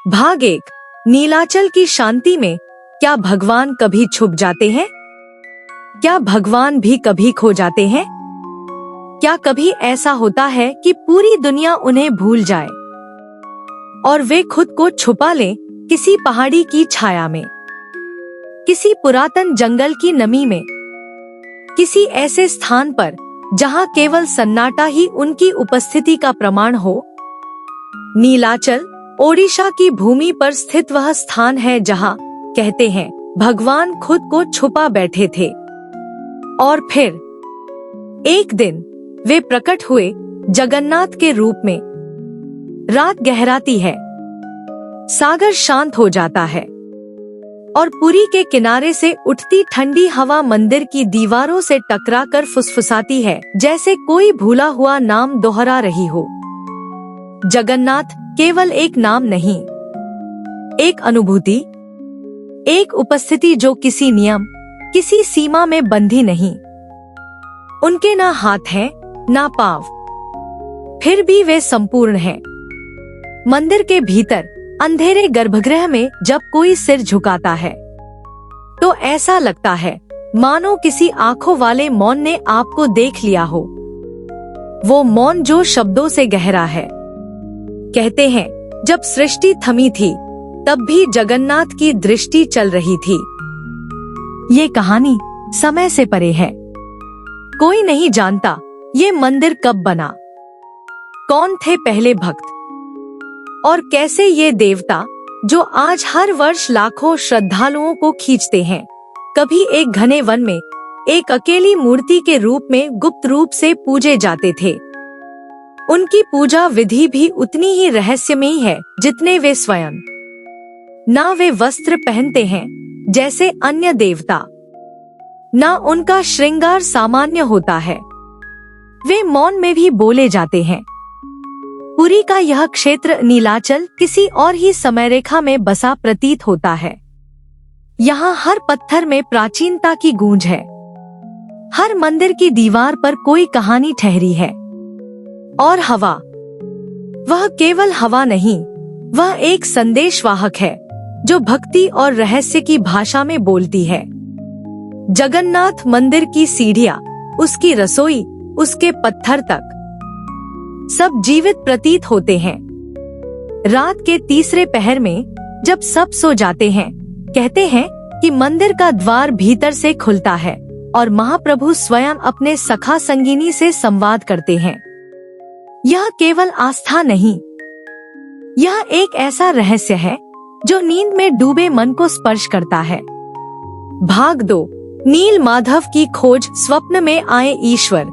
भाग 1। नीलाचल की शांति में क्या भगवान कभी छुप जाते हैं? क्या भगवान भी कभी खो जाते हैं? क्या कभी ऐसा होता है कि पूरी दुनिया उन्हें भूल जाए और वे खुद को छुपा लें किसी पहाड़ी की छाया में, किसी पुरातन जंगल की नमी में, किसी ऐसे स्थान पर जहां केवल सन्नाटा ही उनकी उपस्थिति का प्रमाण हो? नीलाचल ओडिशा की भूमि पर स्थित वह स्थान है जहां, कहते हैं, भगवान खुद को छुपा बैठे थे और फिर एक दिन वे प्रकट हुए जगन्नाथ के रूप में। रात गहराती है, सागर शांत हो जाता है और पुरी के किनारे से उठती ठंडी हवा मंदिर की दीवारों से टकराकर फुसफुसाती है, जैसे कोई भूला हुआ नाम दोहरा रही हो। जगन्नाथ केवल एक नाम नहीं, एक अनुभूति, एक उपस्थिति जो किसी नियम, किसी सीमा में बंधी नहीं। उनके ना हाथ हैं, ना पांव, फिर भी वे संपूर्ण हैं। मंदिर के भीतर अंधेरे गर्भगृह में जब कोई सिर झुकाता है तो ऐसा लगता है मानो किसी आंखों वाले मौन ने आपको देख लिया हो। वो मौन जो शब्दों से गहरा है। कहते हैं जब सृष्टि थमी थी तब भी जगन्नाथ की दृष्टि चल रही थी। ये कहानी समय से परे है। कोई नहीं जानता ये मंदिर कब बना, कौन थे पहले भक्त और कैसे ये देवता जो आज हर वर्ष लाखों श्रद्धालुओं को खींचते हैं, कभी एक घने वन में एक अकेली मूर्ति के रूप में गुप्त रूप से पूजे जाते थे। उनकी पूजा विधि भी उतनी ही रहस्यमयी है जितने वे स्वयं। ना वे वस्त्र पहनते हैं जैसे अन्य देवता, ना उनका श्रृंगार सामान्य होता है। वे मौन में भी बोले जाते हैं। पुरी का यह क्षेत्र नीलाचल किसी और ही समय रेखा में बसा प्रतीत होता है। यहाँ हर पत्थर में प्राचीनता की गूंज है, हर मंदिर की दीवार पर कोई कहानी ठहरी है। और हवा, वह केवल हवा नहीं, वह एक संदेशवाहक है जो भक्ति और रहस्य की भाषा में बोलती है। जगन्नाथ मंदिर की सीढ़ियाँ, उसकी रसोई, उसके पत्थर तक सब जीवित प्रतीत होते हैं। रात के तीसरे पहर में जब सब सो जाते हैं, कहते हैं कि मंदिर का द्वार भीतर से खुलता है और महाप्रभु स्वयं अपने सखा संगिनी से संवाद करते हैं। यह केवल आस्था नहीं, यह एक ऐसा रहस्य है जो नींद में डूबे मन को स्पर्श करता है। भाग 2। नील माधव की खोज। स्वप्न में आए ईश्वर।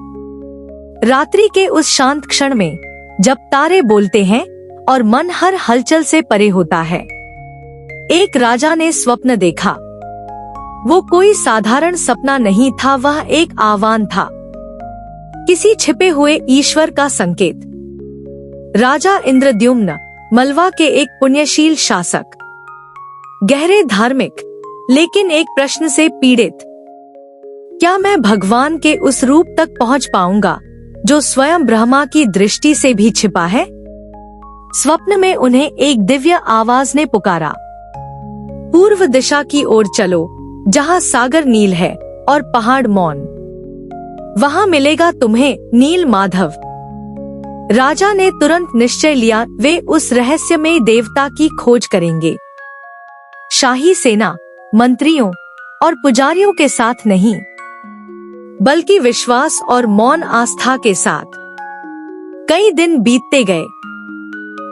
रात्रि के उस शांत क्षण में जब तारे बोलते हैं और मन हर हलचल से परे होता है, एक राजा ने स्वप्न देखा। वो कोई साधारण सपना नहीं था, वह एक आह्वान था, किसी छिपे हुए ईश्वर का संकेत। राजा इंद्रद्युम्न, मलवा के एक पुण्यशील शासक, गहरे धार्मिक लेकिन एक प्रश्न से पीड़ित। क्या मैं भगवान के उस रूप तक पहुंच पाऊंगा जो स्वयं ब्रह्मा की दृष्टि से भी छिपा है? स्वप्न में उन्हें एक दिव्य आवाज ने पुकारा, पूर्व दिशा की ओर चलो, जहां सागर नील है और पहाड़ मौन। वहां मिलेगा तुम्हें नील माधव। राजा ने तुरंत निश्चय लिया, वे उस रहस्यमय देवता की खोज करेंगे। शाही सेना, मंत्रियों और पुजारियों के साथ नहीं, बल्कि विश्वास और मौन आस्था के साथ। कई दिन बीतते गए।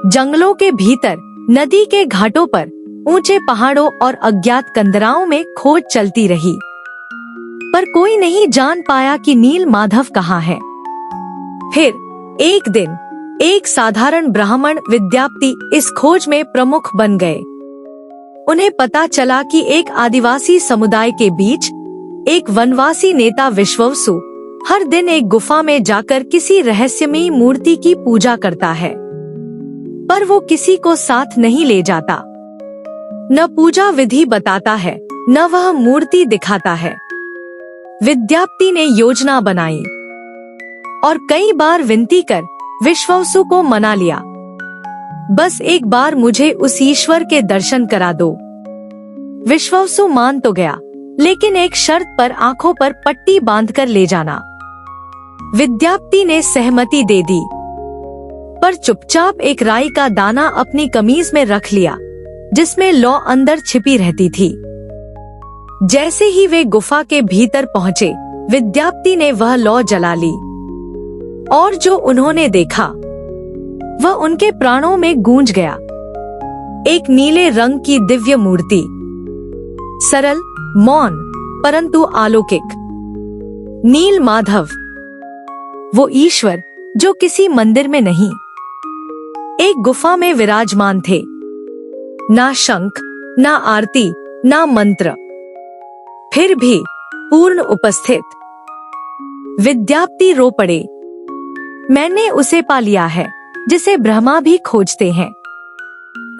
जंगलों के भीतर, नदी के घाटों पर, ऊंचे पहाड़ों और अज्ञात कंदराओं में खोज चलती रही, पर कोई नहीं जान पाया कि नील माधव कहाँ है। फिर एक दिन एक साधारण ब्राह्मण विद्यार्थी इस खोज में प्रमुख बन गए। उन्हें पता चला कि एक आदिवासी समुदाय के बीच एक वनवासी नेता विश्ववसु हर दिन एक गुफा में जाकर किसी रहस्यमयी मूर्ति की पूजा करता है, पर वो किसी को साथ नहीं ले जाता। न पूजा विधि बताता है, न वह मूर्ति दिखाता है। विद्यार्थी ने योजना बनाई और कई बार विनती कर विश्ववसु को मना लिया, बस एक बार मुझे उस ईश्वर के दर्शन करा दो। विश्वासु मान तो गया, लेकिन एक शर्त पर, आंखों पर पट्टी बांधकर ले जाना। विद्यापति ने सहमति दे दी, पर चुपचाप एक राई का दाना अपनी कमीज में रख लिया, जिसमें लौ अंदर छिपी रहती थी। जैसे ही वे गुफा के भीतर पहुंचे, विद्यापति ने वह लौ जला ली, और जो उन्होंने देखा वह उनके प्राणों में गूंज गया। एक नीले रंग की दिव्य मूर्ति, सरल, मौन, परंतु अलौकिक। नील माधव, वो ईश्वर जो किसी मंदिर में नहीं, एक गुफा में विराजमान थे। ना शंख, ना आरती, ना मंत्र, फिर भी पूर्ण उपस्थित। विद्यापति रो पड़े। मैंने उसे पा लिया है जिसे ब्रह्मा भी खोजते हैं।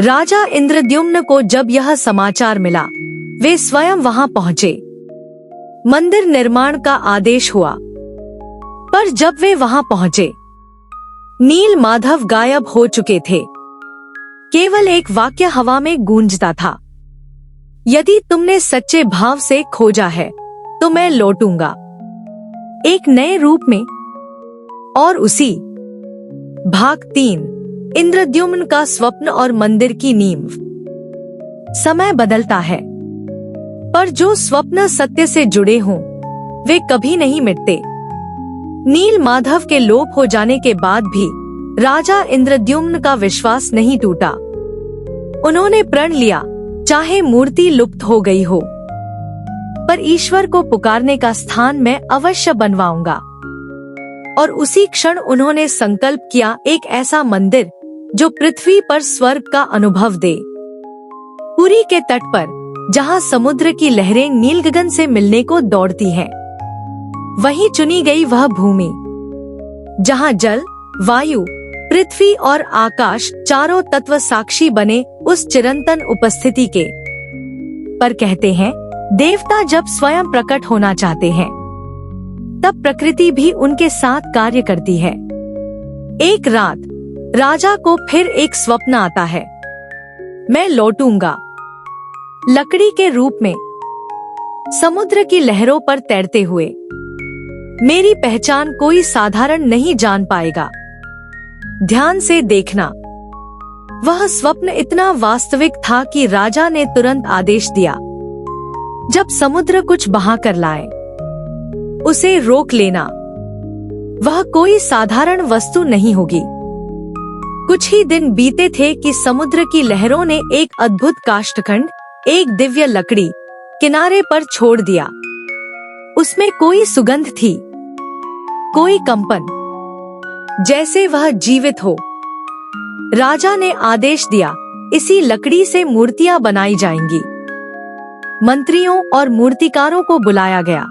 राजा इंद्रद्युम्न को जब यह समाचार मिला, वे स्वयं वहां पहुंचे। मंदिर निर्माण का आदेश हुआ, पर जब वे वहां पहुंचे, नील माधव गायब हो चुके थे। केवल एक वाक्य हवा में गूंजता था, यदि तुमने सच्चे भाव से खोजा है तो मैं लौटूंगा, एक नए रूप में। और उसी भाग 3, इंद्रद्युम्न का स्वप्न और मंदिर की नींव। समय बदलता है, पर जो स्वप्न सत्य से जुड़े हों, वे कभी नहीं मिटते। नील माधव के लोप हो जाने के बाद भी राजा इंद्रद्युम्न का विश्वास नहीं टूटा। उन्होंने प्रण लिया, चाहे मूर्ति लुप्त हो गई हो, पर ईश्वर को पुकारने का स्थान मैं अवश्य बनवाऊंगा। और उसी क्षण उन्होंने संकल्प किया, एक ऐसा मंदिर जो पृथ्वी पर स्वर्ग का अनुभव दे। पुरी के तट पर, जहां समुद्र की लहरें नील गगन से मिलने को दौड़ती हैं, वहीं चुनी गई वह भूमि जहां जल, वायु, पृथ्वी और आकाश चारों तत्व साक्षी बने उस चिरंतन उपस्थिति के। पर कहते हैं, देवता जब स्वयं प्रकट होना चाहते हैं, तब प्रकृति भी उनके साथ कार्य करती है। एक रात राजा को फिर एक स्वप्न आता है, मैं लौटूंगा, लकड़ी के रूप में, समुद्र की लहरों पर तैरते हुए। मेरी पहचान कोई साधारण नहीं जान पाएगा। ध्यान से देखना। वह स्वप्न इतना वास्तविक था कि राजा ने तुरंत आदेश दिया, जब समुद्र कुछ बहा कर लाए, उसे रोक लेना। वह कोई साधारण वस्तु नहीं होगी। कुछ ही दिन बीते थे कि समुद्र की लहरों ने एक अद्भुत काष्ठखंड, एक दिव्य लकड़ी किनारे पर छोड़ दिया। उसमें कोई सुगंध थी, कोई कंपन, जैसे वह जीवित हो। राजा ने आदेश दिया, इसी लकड़ी से मूर्तियां बनाई जाएंगी। मंत्रियों और मूर्तिकारों को बुलाया गया,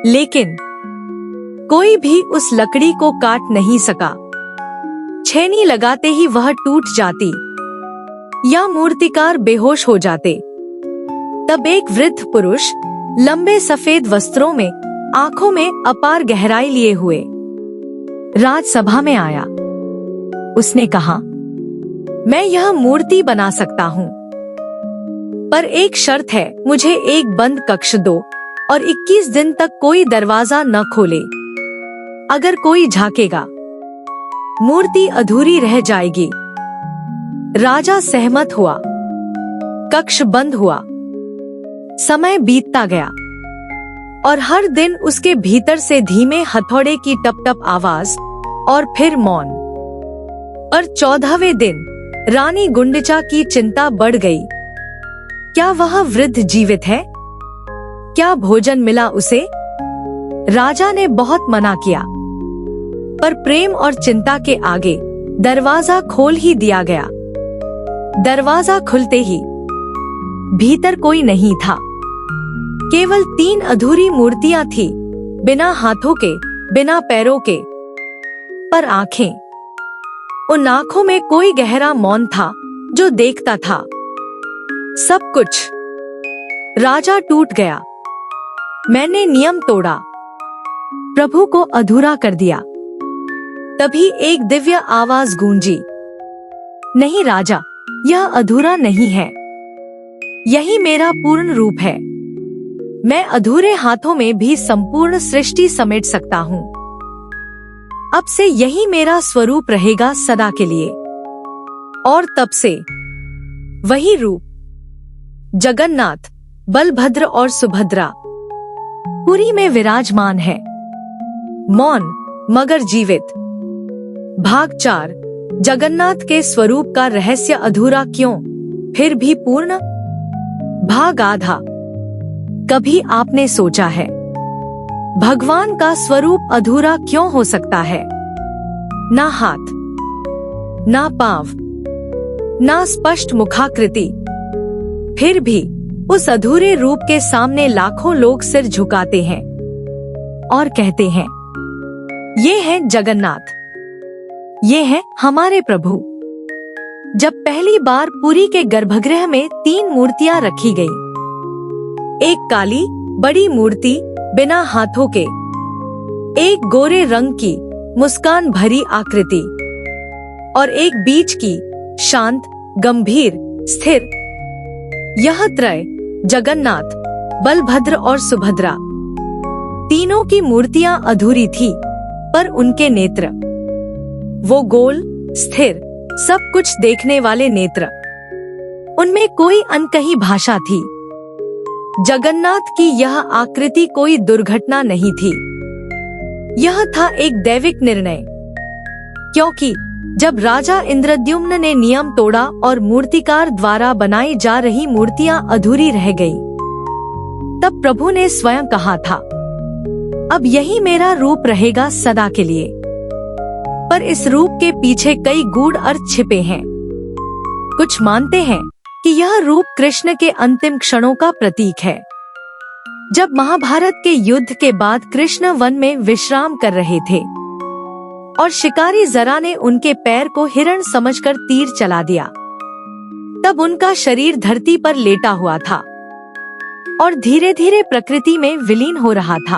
लेकिन कोई भी उस लकड़ी को काट नहीं सका। छेनी लगाते ही वह टूट जाती या मूर्तिकार बेहोश हो जाते। तब एक वृद्ध पुरुष लंबे सफेद वस्त्रों में, आंखों में अपार गहराई लिए हुए, राजसभा में आया। उसने कहा, मैं यह मूर्ति बना सकता हूँ, पर एक शर्त है, मुझे एक बंद कक्ष दो और 21 दिन तक कोई दरवाजा न खोले। अगर कोई झांकेगा, मूर्ति अधूरी रह जाएगी। राजा सहमत हुआ। कक्ष बंद हुआ। समय बीतता गया और हर दिन उसके भीतर से धीमे हथौड़े की टप टप आवाज और फिर मौन। और 14वें दिन रानी गुंडिचा की चिंता बढ़ गई। क्या वह वृद्ध जीवित है? क्या भोजन मिला उसे? राजा ने बहुत मना किया, पर प्रेम और चिंता के आगे दरवाजा खोल ही दिया गया। दरवाजा खुलते ही भीतर कोई नहीं था। केवल 3 अधूरी मूर्तियां थी, बिना हाथों के, बिना पैरों के, पर आंखें। उन आंखों में कोई गहरा मौन था जो देखता था सब कुछ। राजा टूट गया। मैंने नियम तोड़ा, प्रभु को अधूरा कर दिया। तभी एक दिव्य आवाज गूंजी, नहीं राजा, यह अधूरा नहीं है, यही मेरा पूर्ण रूप है। मैं अधूरे हाथों में भी संपूर्ण सृष्टि समेट सकता हूँ। अब से यही मेरा स्वरूप रहेगा सदा के लिए। और तब से वही रूप जगन्नाथ, बलभद्र और सुभद्रा पुरी में विराजमान है, मौन मगर जीवित। भाग 4। जगन्नाथ के स्वरूप का रहस्य अधूरा क्यों, फिर भी पूर्ण। भाग आधा। कभी आपने सोचा है भगवान का स्वरूप अधूरा क्यों हो सकता है? ना हाथ, ना पांव, ना स्पष्ट मुखाकृति, फिर भी उस अधूरे रूप के सामने लाखों लोग सिर झुकाते हैं और कहते हैं, ये है जगन्नाथ, ये है हमारे प्रभु। जब पहली बार पुरी के गर्भगृह में 3 मूर्तियां रखी गई, एक काली बड़ी मूर्ति बिना हाथों के, एक गोरे रंग की मुस्कान भरी आकृति और एक बीच की शांत गंभीर स्थिर। यह त्रय जगन्नाथ, बलभद्र और सुभद्रा तीनों की मूर्तियां अधूरी थी, पर उनके नेत्र, वो गोल स्थिर सब कुछ देखने वाले नेत्र, उनमें कोई अनकही भाषा थी। जगन्नाथ की यह आकृति कोई दुर्घटना नहीं थी, यह था एक दैविक निर्णय। क्योंकि जब राजा इंद्रद्युम्न ने नियम तोड़ा और मूर्तिकार द्वारा बनाई जा रही मूर्तियां अधूरी रह गई, तब प्रभु ने स्वयं कहा था, अब यही मेरा रूप रहेगा सदा के लिए। पर इस रूप के पीछे कई गूढ़ अर्थ छिपे हैं। कुछ मानते हैं कि यह रूप कृष्ण के अंतिम क्षणों का प्रतीक है। जब महाभारत के युद्ध के बाद कृष्ण वन में विश्राम कर रहे थे और शिकारी जरा ने उनके पैर को हिरण समझकर तीर चला दिया, तब उनका शरीर धरती पर लेटा हुआ था और धीरे धीरे प्रकृति में विलीन हो रहा था।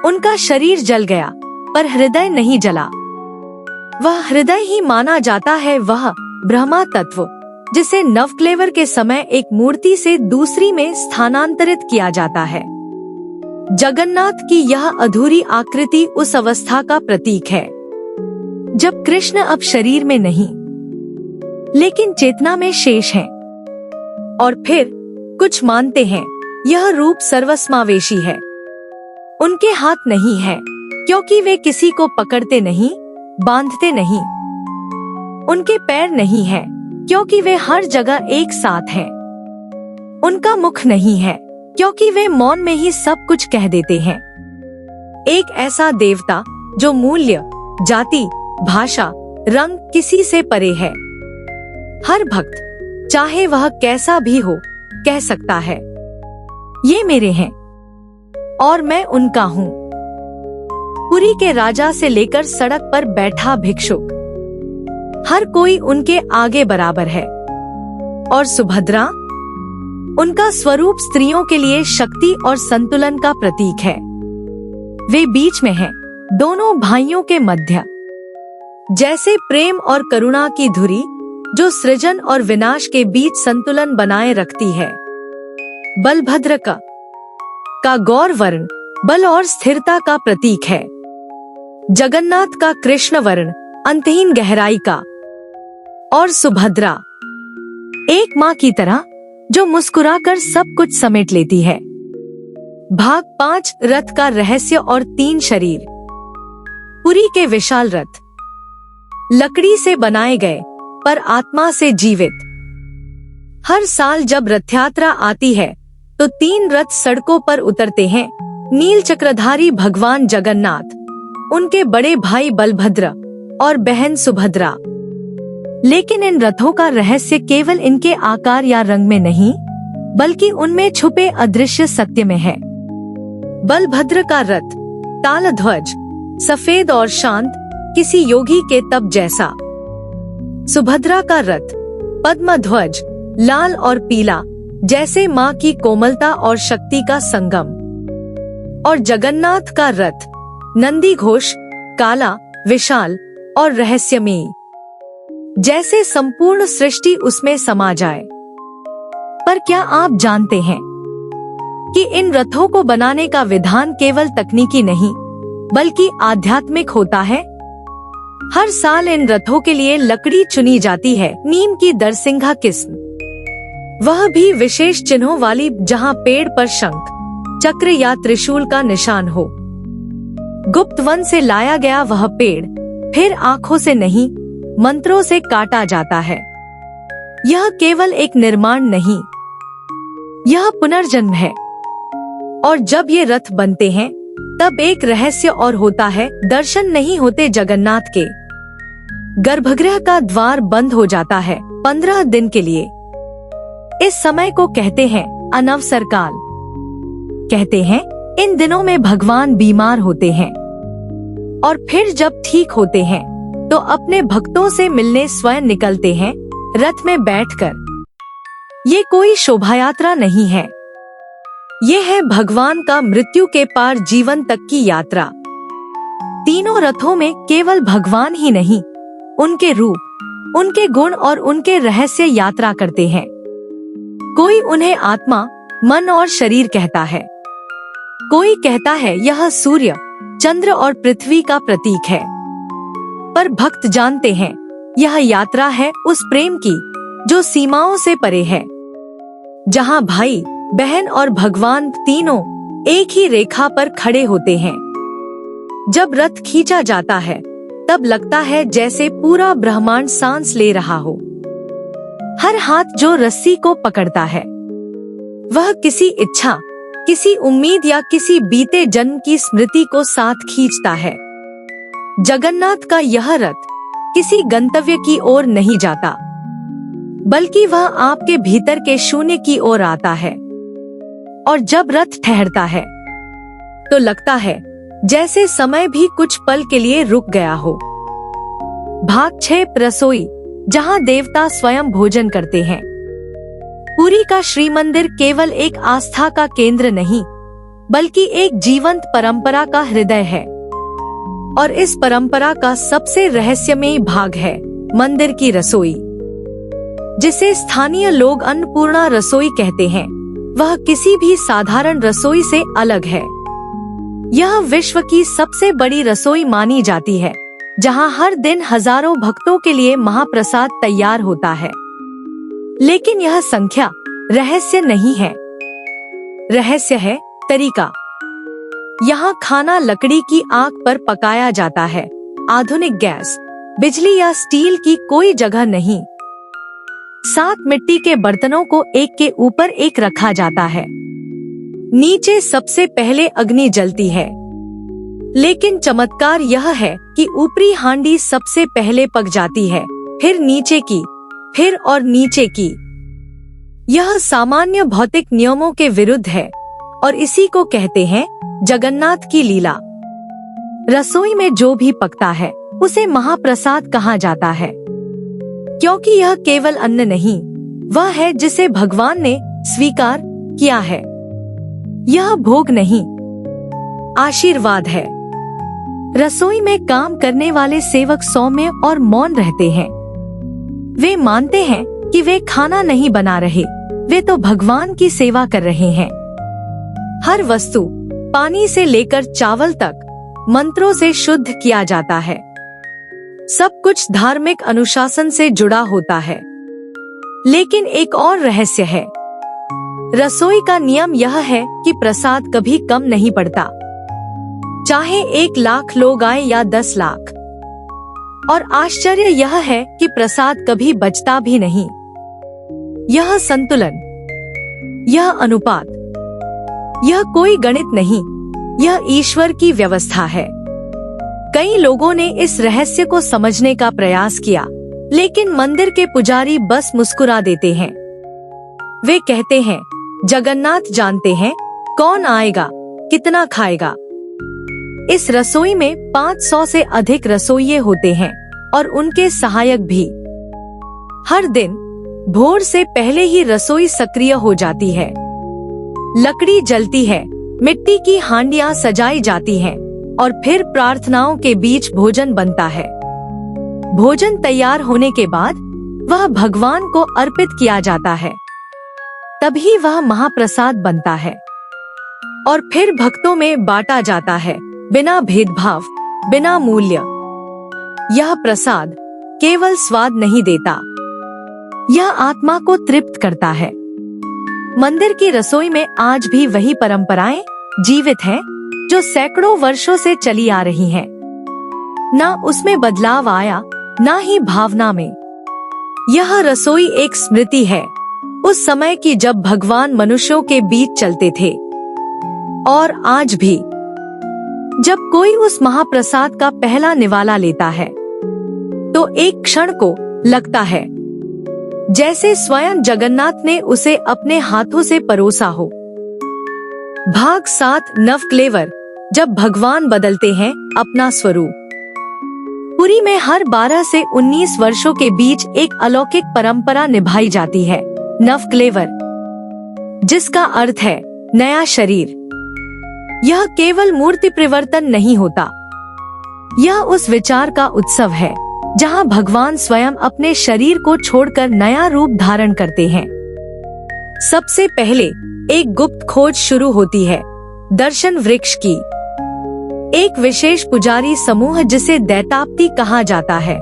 उनका शरीर जल गया, पर हृदय नहीं जला। वह हृदय ही माना जाता है वह ब्रह्मा तत्व, जिसे नवक्लेवर के समय एक मूर्ति से दूसरी में स्थानांतरित किया जाता है। जगन्नाथ की यह अधूरी आकृति उस अवस्था का प्रतीक है जब कृष्ण अब शरीर में नहीं, लेकिन चेतना में शेष हैं। और फिर कुछ मानते हैं यह रूप सर्वसमावेशी है। उनके हाथ नहीं है, क्योंकि वे किसी को पकड़ते नहीं, बांधते नहीं। उनके पैर नहीं है, क्योंकि वे हर जगह एक साथ हैं। उनका मुख नहीं है, क्योंकि वे मौन में ही सब कुछ कह देते हैं। एक ऐसा देवता जो मूल्य, जाति, भाषा, रंग किसी से परे है। हर भक्त, चाहे वह कैसा भी हो, कह सकता है, ये मेरे हैं और मैं उनका हूँ। पुरी के राजा से लेकर सड़क पर बैठा भिक्षुक, हर कोई उनके आगे बराबर है। और सुभद्रा, उनका स्वरूप स्त्रियों के लिए शक्ति और संतुलन का प्रतीक है। वे बीच में हैं, दोनों भाइयों के मध्य, जैसे प्रेम और करुणा की धुरी जो सृजन और विनाश के बीच संतुलन बनाए रखती है। बलभद्र का गौर वर्ण बल और स्थिरता का प्रतीक है। जगन्नाथ का कृष्ण वर्ण अंतहीन गहराई का, और सुभद्रा एक माँ की तरह जो मुस्कुराकर सब कुछ समेट लेती है। भाग 5 रथ का रहस्य और 3 शरीर। पुरी के विशाल रथ लकड़ी से बनाए गए, पर आत्मा से जीवित। हर साल जब रथ यात्रा आती है तो 3 रथ सड़कों पर उतरते हैं। नील चक्रधारी भगवान जगन्नाथ, उनके बड़े भाई बलभद्र और बहन सुभद्रा। लेकिन इन रथों का रहस्य केवल इनके आकार या रंग में नहीं, बल्कि उनमें छुपे अदृश्य सत्य में है। बलभद्र का रथ तालध्वज, सफेद और शांत, किसी योगी के तप जैसा। सुभद्रा का रथ पद्मध्वज, लाल और पीला, जैसे माँ की कोमलता और शक्ति का संगम। और जगन्नाथ का रथ नंदी घोष, काला, विशाल और रहस्यमयी, जैसे संपूर्ण सृष्टि उसमें समा जाए। पर क्या आप जानते हैं कि इन रथों को बनाने का विधान केवल तकनीकी नहीं बल्कि आध्यात्मिक होता है। हर साल इन रथों के लिए लकड़ी चुनी जाती है, नीम की दरसिंघा किस्म, वह भी विशेष चिन्हों वाली, जहां पेड़ पर शंख, चक्र या त्रिशूल का निशान हो। गुप्त वन से लाया गया वह पेड़ फिर आंखों से नहीं, मंत्रों से काटा जाता है। यह केवल एक निर्माण नहीं, यह पुनर्जन्म है। और जब ये रथ बनते हैं तब एक रहस्य और होता है। दर्शन नहीं होते जगन्नाथ के। गर्भगृह का द्वार बंद हो जाता है 15 दिन के लिए। इस समय को कहते हैं अनवसर काल। कहते हैं इन दिनों में भगवान बीमार होते हैं और फिर जब ठीक होते हैं तो अपने भक्तों से मिलने स्वयं निकलते हैं रथ में बैठकर। ये कोई शोभा यात्रा नहीं है, ये है भगवान का मृत्यु के पार जीवन तक की यात्रा। तीनों रथों में केवल भगवान ही नहीं, उनके रूप, उनके गुण और उनके रहस्य यात्रा करते हैं। कोई उन्हें आत्मा, मन और शरीर कहता है, कोई कहता है यह सूर्य, चंद्र और पृथ्वी का प्रतीक है। पर भक्त जानते हैं यह यात्रा है उस प्रेम की जो सीमाओं से परे है, जहां भाई, बहन और भगवान तीनों एक ही रेखा पर खड़े होते हैं। जब रथ खींचा जाता है तब लगता है जैसे पूरा ब्रह्मांड सांस ले रहा हो। हर हाथ जो रस्सी को पकड़ता है वह किसी इच्छा, किसी उम्मीद या किसी बीते जन्म की स्मृति को साथ खींचता है। जगन्नाथ का यह रथ किसी गंतव्य की ओर नहीं जाता, बल्कि वह आपके भीतर के शून्य की ओर आता है। और जब रथ ठहरता है तो लगता है जैसे समय भी कुछ पल के लिए रुक गया हो। भाग 6 रसोई, जहां देवता स्वयं भोजन करते हैं। पुरी का श्री मंदिर केवल एक आस्था का केंद्र नहीं बल्कि एक जीवंत परंपरा का हृदय है। और इस परंपरा का सबसे रहस्यमयी भाग है मंदिर की रसोई, जिसे स्थानीय लोग अन्नपूर्णा रसोई कहते हैं। वह किसी भी साधारण रसोई से अलग है। यह विश्व की सबसे बड़ी रसोई मानी जाती है, जहां हर दिन हजारों भक्तों के लिए महाप्रसाद तैयार होता है। लेकिन यह संख्या रहस्य नहीं है, रहस्य है तरीका। यहाँ खाना लकड़ी की आग पर पकाया जाता है। आधुनिक गैस, बिजली या स्टील की कोई जगह नहीं। 7 मिट्टी के बर्तनों को एक के ऊपर एक रखा जाता है। नीचे सबसे पहले अग्नि जलती है, लेकिन चमत्कार यह है कि ऊपरी हांडी सबसे पहले पक जाती है, फिर नीचे की, फिर और नीचे की। यह सामान्य भौतिक नियमों के विरुद्ध है और इसी को कहते हैं जगन्नाथ की लीला। रसोई में जो भी पकता है उसे महाप्रसाद कहा जाता है, क्योंकि यह केवल अन्न नहीं, वह है जिसे भगवान ने स्वीकार किया है। यह भोग नहीं, आशीर्वाद है। रसोई में काम करने वाले सेवक सौम्य और मौन रहते हैं। वे मानते हैं कि वे खाना नहीं बना रहे, वे तो भगवान की सेवा कर रहे हैं। हर वस्तु, पानी से लेकर चावल तक, मंत्रों से शुद्ध किया जाता है। सब कुछ धार्मिक अनुशासन से जुड़ा होता है। लेकिन एक और रहस्य है। रसोई का नियम यह है कि प्रसाद कभी कम नहीं पड़ता, चाहे 1 लाख लोग आए या 10 लाख। और आश्चर्य यह है कि प्रसाद कभी बचता भी नहीं। यह संतुलन, यह अनुपात, यह कोई गणित नहीं, यह ईश्वर की व्यवस्था है। कई लोगों ने इस रहस्य को समझने का प्रयास किया, लेकिन मंदिर के पुजारी बस मुस्कुरा देते हैं। वे कहते हैं जगन्नाथ जानते हैं कौन आएगा, कितना खाएगा। इस रसोई में 500 से अधिक रसोइये होते हैं और उनके सहायक भी। हर दिन भोर से पहले ही रसोई सक्रिय हो जाती है। लकड़ी जलती है, मिट्टी की हांडियां सजाई जाती हैं और फिर प्रार्थनाओं के बीच भोजन बनता है। भोजन तैयार होने के बाद वह भगवान को अर्पित किया जाता है, तभी वह महाप्रसाद बनता है और फिर भक्तों में बांटा जाता है, बिना भेदभाव, बिना मूल्य। यह प्रसाद केवल स्वाद नहीं देता, यह आत्मा को तृप्त करता है। मंदिर की रसोई में आज भी वही परंपराएं जीवित हैं, जो सैकड़ों वर्षों से चली आ रही हैं। ना उसमें बदलाव आया, ना ही भावना में। यह रसोई एक स्मृति है उस समय की जब भगवान मनुष्यों के बीच चलते थे, और आज भी जब कोई उस महाप्रसाद का पहला निवाला लेता है तो एक क्षण को लगता है जैसे स्वयं जगन्नाथ ने उसे अपने हाथों से परोसा हो। भाग 7 नवकलेवर, जब भगवान बदलते हैं अपना स्वरूप। पुरी में हर 12 से 19 वर्षों के बीच एक अलौकिक परंपरा निभाई जाती है, नवकलेवर, जिसका अर्थ है नया शरीर। यह केवल मूर्ति परिवर्तन नहीं होता, यह उस विचार का उत्सव है जहां भगवान स्वयं अपने शरीर को छोड़कर नया रूप धारण करते हैं। सबसे पहले एक गुप्त खोज शुरू होती है, दर्शन वृक्ष की। एक विशेष पुजारी समूह जिसे दैताप्ती कहा जाता है,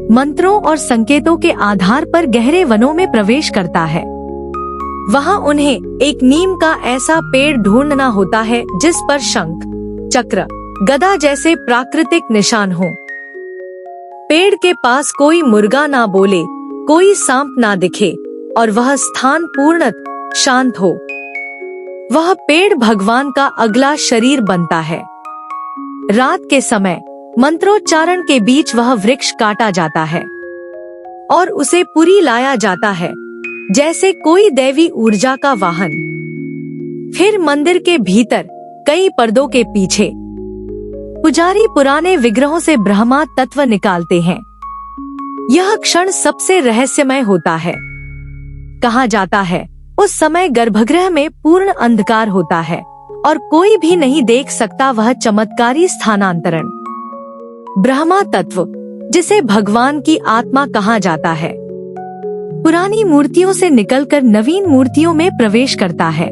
मंत्रों और संकेतों के आधार पर गहरे वनों में प्रवेश करता है। वहां उन्हें एक नीम का ऐसा पेड़ ढूंढना होता है जिस पर शंख, चक्र, गदा जैसे प्राकृतिक निशान हो। पेड़ के पास कोई मुर्गा ना बोले, कोई सांप ना दिखे और वह स्थान पूर्णतः शांत हो। वह पेड़ भगवान का अगला शरीर बनता है। रात के समय मंत्रोच्चारण के बीच वह वृक्ष काटा जाता है और उसे पुरी लाया जाता है जैसे कोई दैवी ऊर्जा का वाहन। फिर मंदिर के भीतर कई पर्दों के पीछे पुजारी पुराने विग्रहों से ब्रह्मा तत्व निकालते हैं। यह क्षण सबसे रहस्यमय होता है। कहा जाता है उस समय गर्भगृह में पूर्ण अंधकार होता है और कोई भी नहीं देख सकता वह चमत्कारी स्थानांतरण। ब्रह्मा तत्व, जिसे भगवान की आत्मा कहा जाता है, पुरानी मूर्तियों से निकलकर नवीन मूर्तियों में प्रवेश करता है।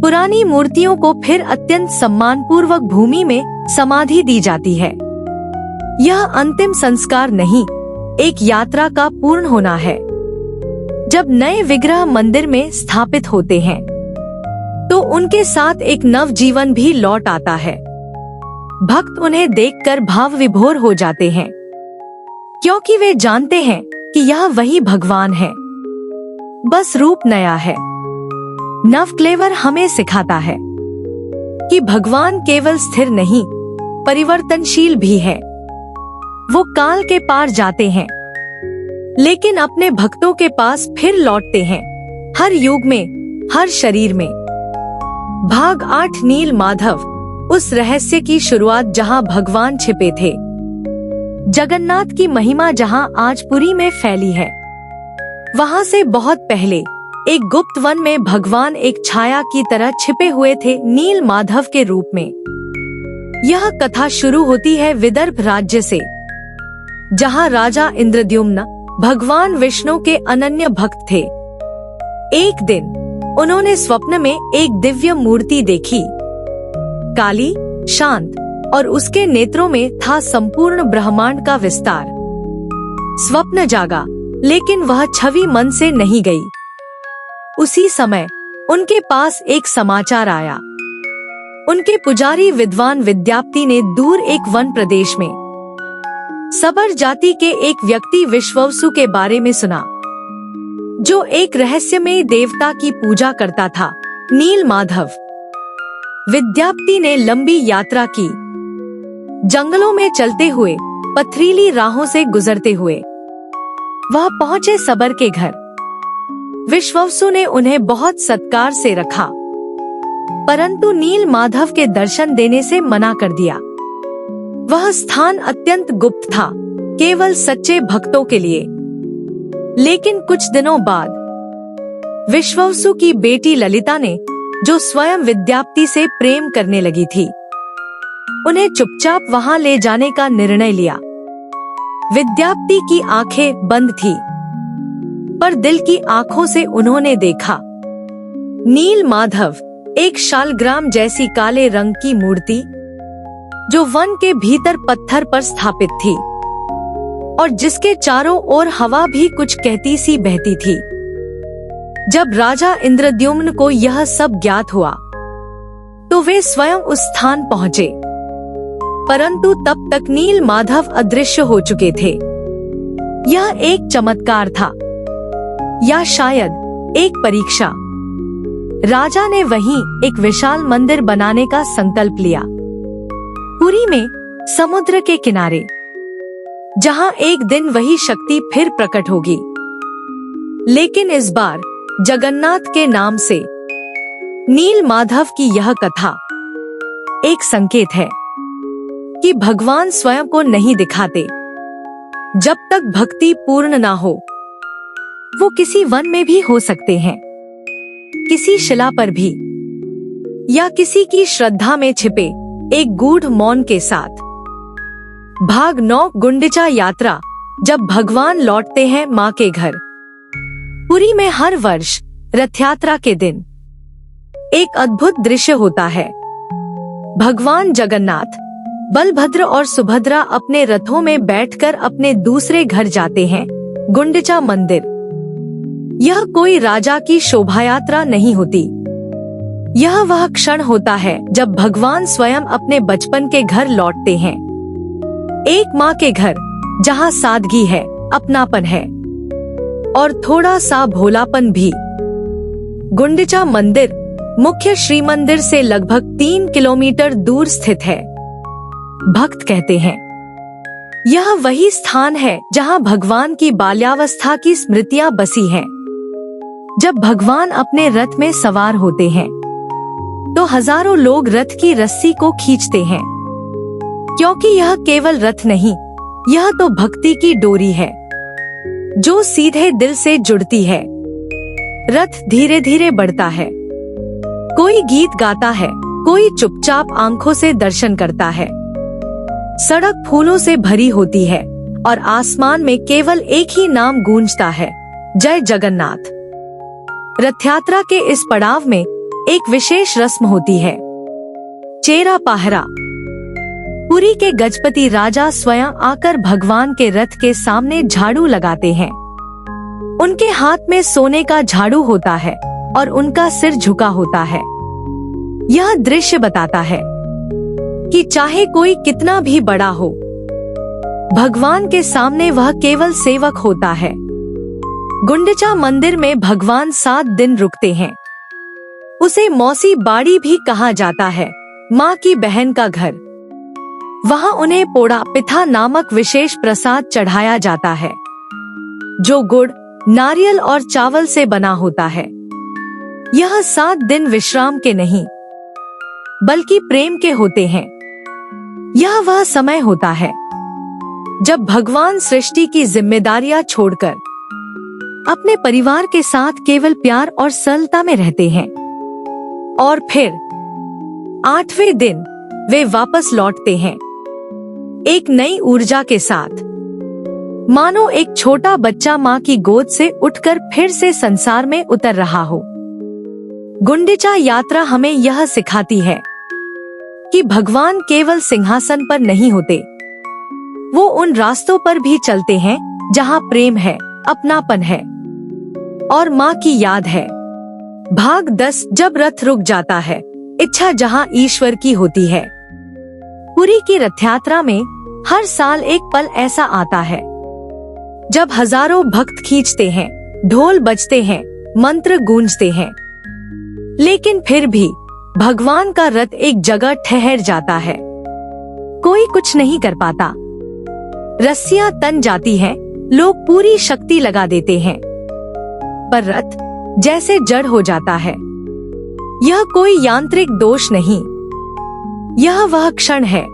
पुरानी मूर्तियों को फिर अत्यंत सम्मानपूर्वक भूमि में समाधि दी जाती है। यह अंतिम संस्कार नहीं, एक यात्रा का पूर्ण होना है। जब नए विग्रह मंदिर में स्थापित होते हैं तो उनके साथ एक नव जीवन भी लौट आता है। भक्त उन्हें देखकर भाव विभोर हो जाते हैं, क्योंकि वे जानते हैं कि यह वही भगवान है, बस रूप नया है। नवकलेवर हमें सिखाता है कि भगवान केवल स्थिर नहीं, परिवर्तनशील भी है। वो काल के पार जाते हैं, लेकिन अपने भक्तों के पास फिर लौटते हैं, हर युग में, हर शरीर में। भाग 8 नील माधव, उस रहस्य की शुरुआत जहां भगवान छिपे थे। जगन्नाथ की महिमा जहां आज पुरी में फैली है, वहां से बहुत पहले एक गुप्त वन में भगवान एक छाया की तरह छिपे हुए थे, नील माधव के रूप में। यह कथा शुरू होती है विदर्भ राज्य से, जहां राजा इंद्रद्युम्न भगवान विष्णु के अनन्य भक्त थे। एक दिन उन्होंने स्वप्न में एक दिव्य मूर्ति देखी, काली, शांत, और उसके नेत्रों में था संपूर्ण ब्रह्मांड का विस्तार। स्वप्न जागा, लेकिन वह छवि मन से नहीं गई। उसी समय उनके पास एक समाचार आया। उनके पुजारी विद्वान विद्याप्ति ने दूर एक वन प्रदेश में सबर जाति के एक व्यक्ति विश्ववसु के बारे में सुना, जो एक रहस्यमय देवता की पूजा करता था, नील माधव। विद्याप्ति ने लंबी यात्रा की, जंगलों में चलते हुए, पथरीली राहों से गुजरते हुए वह पहुंचे सबर के घर। विश्ववसु ने उन्हें बहुत सत्कार से रखा, परंतु नील माधव के दर्शन देने से मना कर दिया। वह स्थान अत्यंत गुप्त था, केवल सच्चे भक्तों के लिए। लेकिन कुछ दिनों बाद विश्ववसु की बेटी ललिता ने, जो स्वयं विद्याप्ति से प्रेम करने लगी थी, उन्हें चुपचाप वहां ले जाने का निर्णय लिया। विद्यापति की आंखें बंद थी, पर दिल की आंखों से उन्होंने देखा नील माधव, एक शालग्राम जैसी काले रंग की मूर्ति जो वन के भीतर पत्थर पर स्थापित थी और जिसके चारों ओर हवा भी कुछ कहती सी बहती थी। जब राजा इंद्रद्युम्न को यह सब ज्ञात हुआ तो वे स्वयं उस स्थान पहुंचे, परंतु तब तक नील माधव अदृश्य हो चुके थे। यह एक चमत्कार था या शायद एक परीक्षा। राजा ने वहीं एक विशाल मंदिर बनाने का संकल्प लिया, पुरी में, समुद्र के किनारे, जहां एक दिन वही शक्ति फिर प्रकट होगी। लेकिन इस बार जगन्नाथ के नाम से। नील माधव की यह कथा एक संकेत है कि भगवान स्वयं को नहीं दिखाते जब तक भक्ति पूर्ण ना हो। वो किसी वन में भी हो सकते हैं, किसी शिला पर भी, या किसी की श्रद्धा में छिपे एक गूढ़ मौन के साथ। भाग 9 गुंडिचा यात्रा। जब भगवान लौटते हैं माँ के घर। पुरी में हर वर्ष रथ यात्रा के दिन एक अद्भुत दृश्य होता है। भगवान जगन्नाथ, बलभद्र और सुभद्रा अपने रथों में बैठकर अपने दूसरे घर जाते हैं, गुंडिचा मंदिर। यह कोई राजा की शोभा यात्रा नहीं होती। यह वह क्षण होता है जब भगवान स्वयं अपने बचपन के घर लौटते हैं, एक माँ के घर जहाँ सादगी है, अपनापन है और थोड़ा सा भोलापन भी। गुंडिचा मंदिर मुख्य श्री मंदिर से लगभग 3 किलोमीटर दूर स्थित है। भक्त कहते हैं यह वही स्थान है जहाँ भगवान की बाल्यावस्था की स्मृतियां बसी हैं। जब भगवान अपने रथ में सवार होते हैं तो हजारों लोग रथ की रस्सी को खींचते हैं, क्योंकि यह केवल रथ नहीं, यह तो भक्ति की डोरी है जो सीधे दिल से जुड़ती है। रथ धीरे धीरे बढ़ता है, कोई गीत गाता है, कोई चुपचाप आंखों से दर्शन करता है। सड़क फूलों से भरी होती है और आसमान में केवल एक ही नाम गूंजता है, जय जगन्नाथ। रथ यात्रा के इस पड़ाव में एक विशेष रस्म होती है, चेरा पहरा। पुरी के गजपति राजा स्वयं आकर भगवान के रथ के सामने झाड़ू लगाते हैं। उनके हाथ में सोने का झाड़ू होता है और उनका सिर झुका होता है। यह दृश्य बताता है कि चाहे कोई कितना भी बड़ा हो, भगवान के सामने वह केवल सेवक होता है। गुंडिचा मंदिर में भगवान 7 दिन रुकते हैं। उसे मौसी बाड़ी भी कहा जाता है, माँ की बहन का घर। वहाँ उन्हें पोड़ा पिठा नामक विशेष प्रसाद चढ़ाया जाता है, जो गुड़, नारियल और चावल से बना होता है। यह 7 दिन विश्राम के नहीं, बल्कि प्रेम के होते हैं। यह वह समय होता है जब भगवान सृष्टि की जिम्मेदारियां छोड़कर अपने परिवार के साथ केवल प्यार और सरलता में रहते हैं। और फिर 8वें दिन वे वापस लौटते हैं, एक नई ऊर्जा के साथ, मानो एक छोटा बच्चा माँ की गोद से उठकर फिर से संसार में उतर रहा हो। गुंडिचा यात्रा हमें यह सिखाती है कि भगवान केवल सिंहासन पर नहीं होते, वो उन रास्तों पर भी चलते हैं जहाँ प्रेम है, अपनापन है और माँ की याद है। भाग 10 जब रथ रुक जाता है, इच्छा जहाँ ईश्वर की होती है। पुरी की रथ यात्रा में हर साल एक पल ऐसा आता है जब हजारों भक्त खींचते हैं, ढोल बजते हैं, मंत्र गूंजते हैं, लेकिन फिर भी भगवान का रथ एक जगह ठहर जाता है। कोई कुछ नहीं कर पाता। रस्सियां तन जाती हैं, लोग पूरी शक्ति लगा देते हैं, पर रथ जैसे जड़ हो जाता है। यह कोई यांत्रिक दोष नहीं, यह वह क्षण है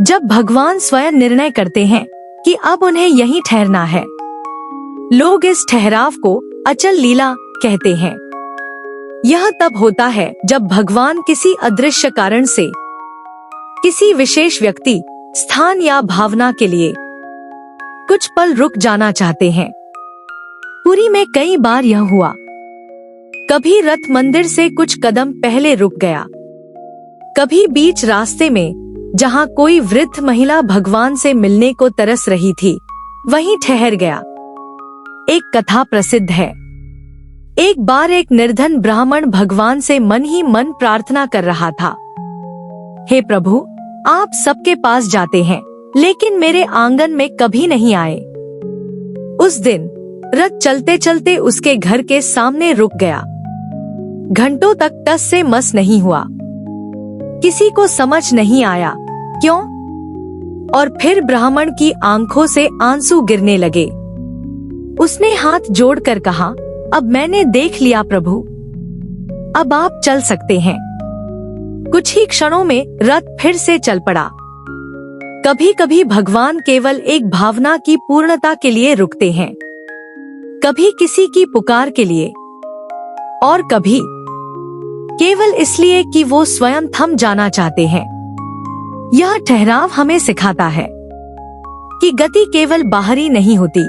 जब भगवान स्वयं निर्णय करते हैं कि अब उन्हें यहीं ठहरना है। लोग इस ठहराव को अचल लीला कहते हैं। यह तब होता है जब भगवान किसी अदृश्य कारण से किसी विशेष व्यक्ति, स्थान या भावना के लिए कुछ पल रुक जाना चाहते हैं। पुरी में कई बार यह हुआ। कभी रथ मंदिर से कुछ कदम पहले रुक गया, कभी बीच रास्ते में जहां कोई वृद्ध महिला भगवान से मिलने को तरस रही थी वहीं ठहर गया। एक कथा प्रसिद्ध है। एक बार एक निर्धन ब्राह्मण भगवान से मन ही मन प्रार्थना कर रहा था, हे प्रभु, आप सबके पास जाते हैं लेकिन मेरे आंगन में कभी नहीं आए। उस दिन रथ चलते चलते उसके घर के सामने रुक गया। घंटों तक टस से मस नहीं हुआ। किसी को समझ नहीं आया क्यों, और फिर ब्राह्मण की आंखों से आंसू गिरने लगे। उसने हाथ जोड़कर कहा, अब मैंने देख लिया प्रभु, अब आप चल सकते हैं। कुछ ही क्षणों में रथ फिर से चल पड़ा। कभी कभी भगवान केवल एक भावना की पूर्णता के लिए रुकते हैं, कभी किसी की पुकार के लिए, और कभी केवल इसलिए कि वो स्वयं थम जाना चाहते हैं। यह ठहराव हमें सिखाता है कि गति केवल बाहरी नहीं होती,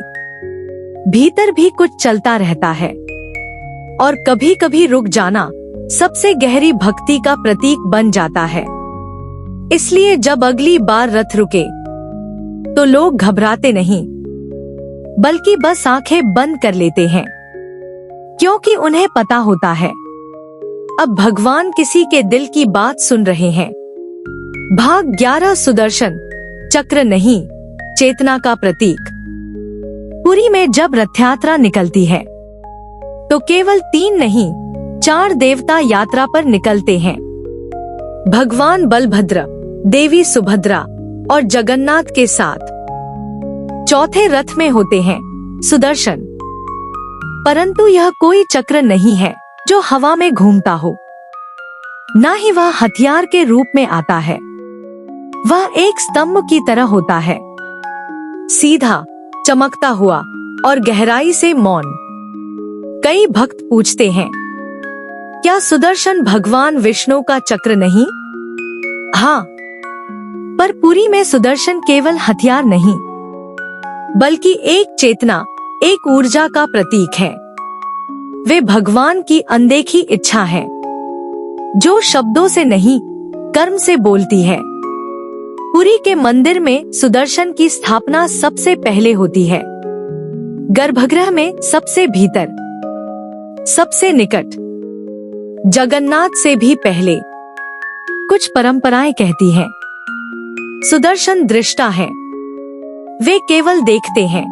भीतर भी कुछ चलता रहता है। और कभी कभी रुक जाना सबसे गहरी भक्ति का प्रतीक बन जाता है। इसलिए जब अगली बार रथ रुके तो लोग घबराते नहीं, बल्कि बस आंखें बंद कर लेते हैं, क्योंकि उन्हें पता होता है अब भगवान किसी के दिल की बात सुन रहे हैं। भाग 11 सुदर्शन चक्र नहीं, चेतना का प्रतीक। पुरी में जब रथ यात्रा निकलती है तो केवल 3 नहीं 4 देवता यात्रा पर निकलते हैं। भगवान बलभद्र, देवी सुभद्रा और जगन्नाथ के साथ। चौथे रथ में होते हैं सुदर्शन। परंतु यह कोई चक्र नहीं है जो हवा में घूमता हो, ना ही वह हथियार के रूप में आता है। वह एक स्तंभ की तरह होता है, सीधा, चमकता हुआ और गहराई से मौन। कई भक्त पूछते हैं, क्या सुदर्शन भगवान विष्णु का चक्र नहीं? हाँ, पर पुरी में सुदर्शन केवल हथियार नहीं, बल्कि एक चेतना, एक ऊर्जा का प्रतीक है। वे भगवान की अनदेखी इच्छा है, जो शब्दों से नहीं, कर्म से बोलती है। पुरी के मंदिर में सुदर्शन की स्थापना सबसे पहले होती है, गर्भगृह में सबसे भीतर, सबसे निकट, जगन्नाथ से भी पहले। कुछ परंपराएं कहती हैं, सुदर्शन दृष्टा है, वे केवल देखते हैं।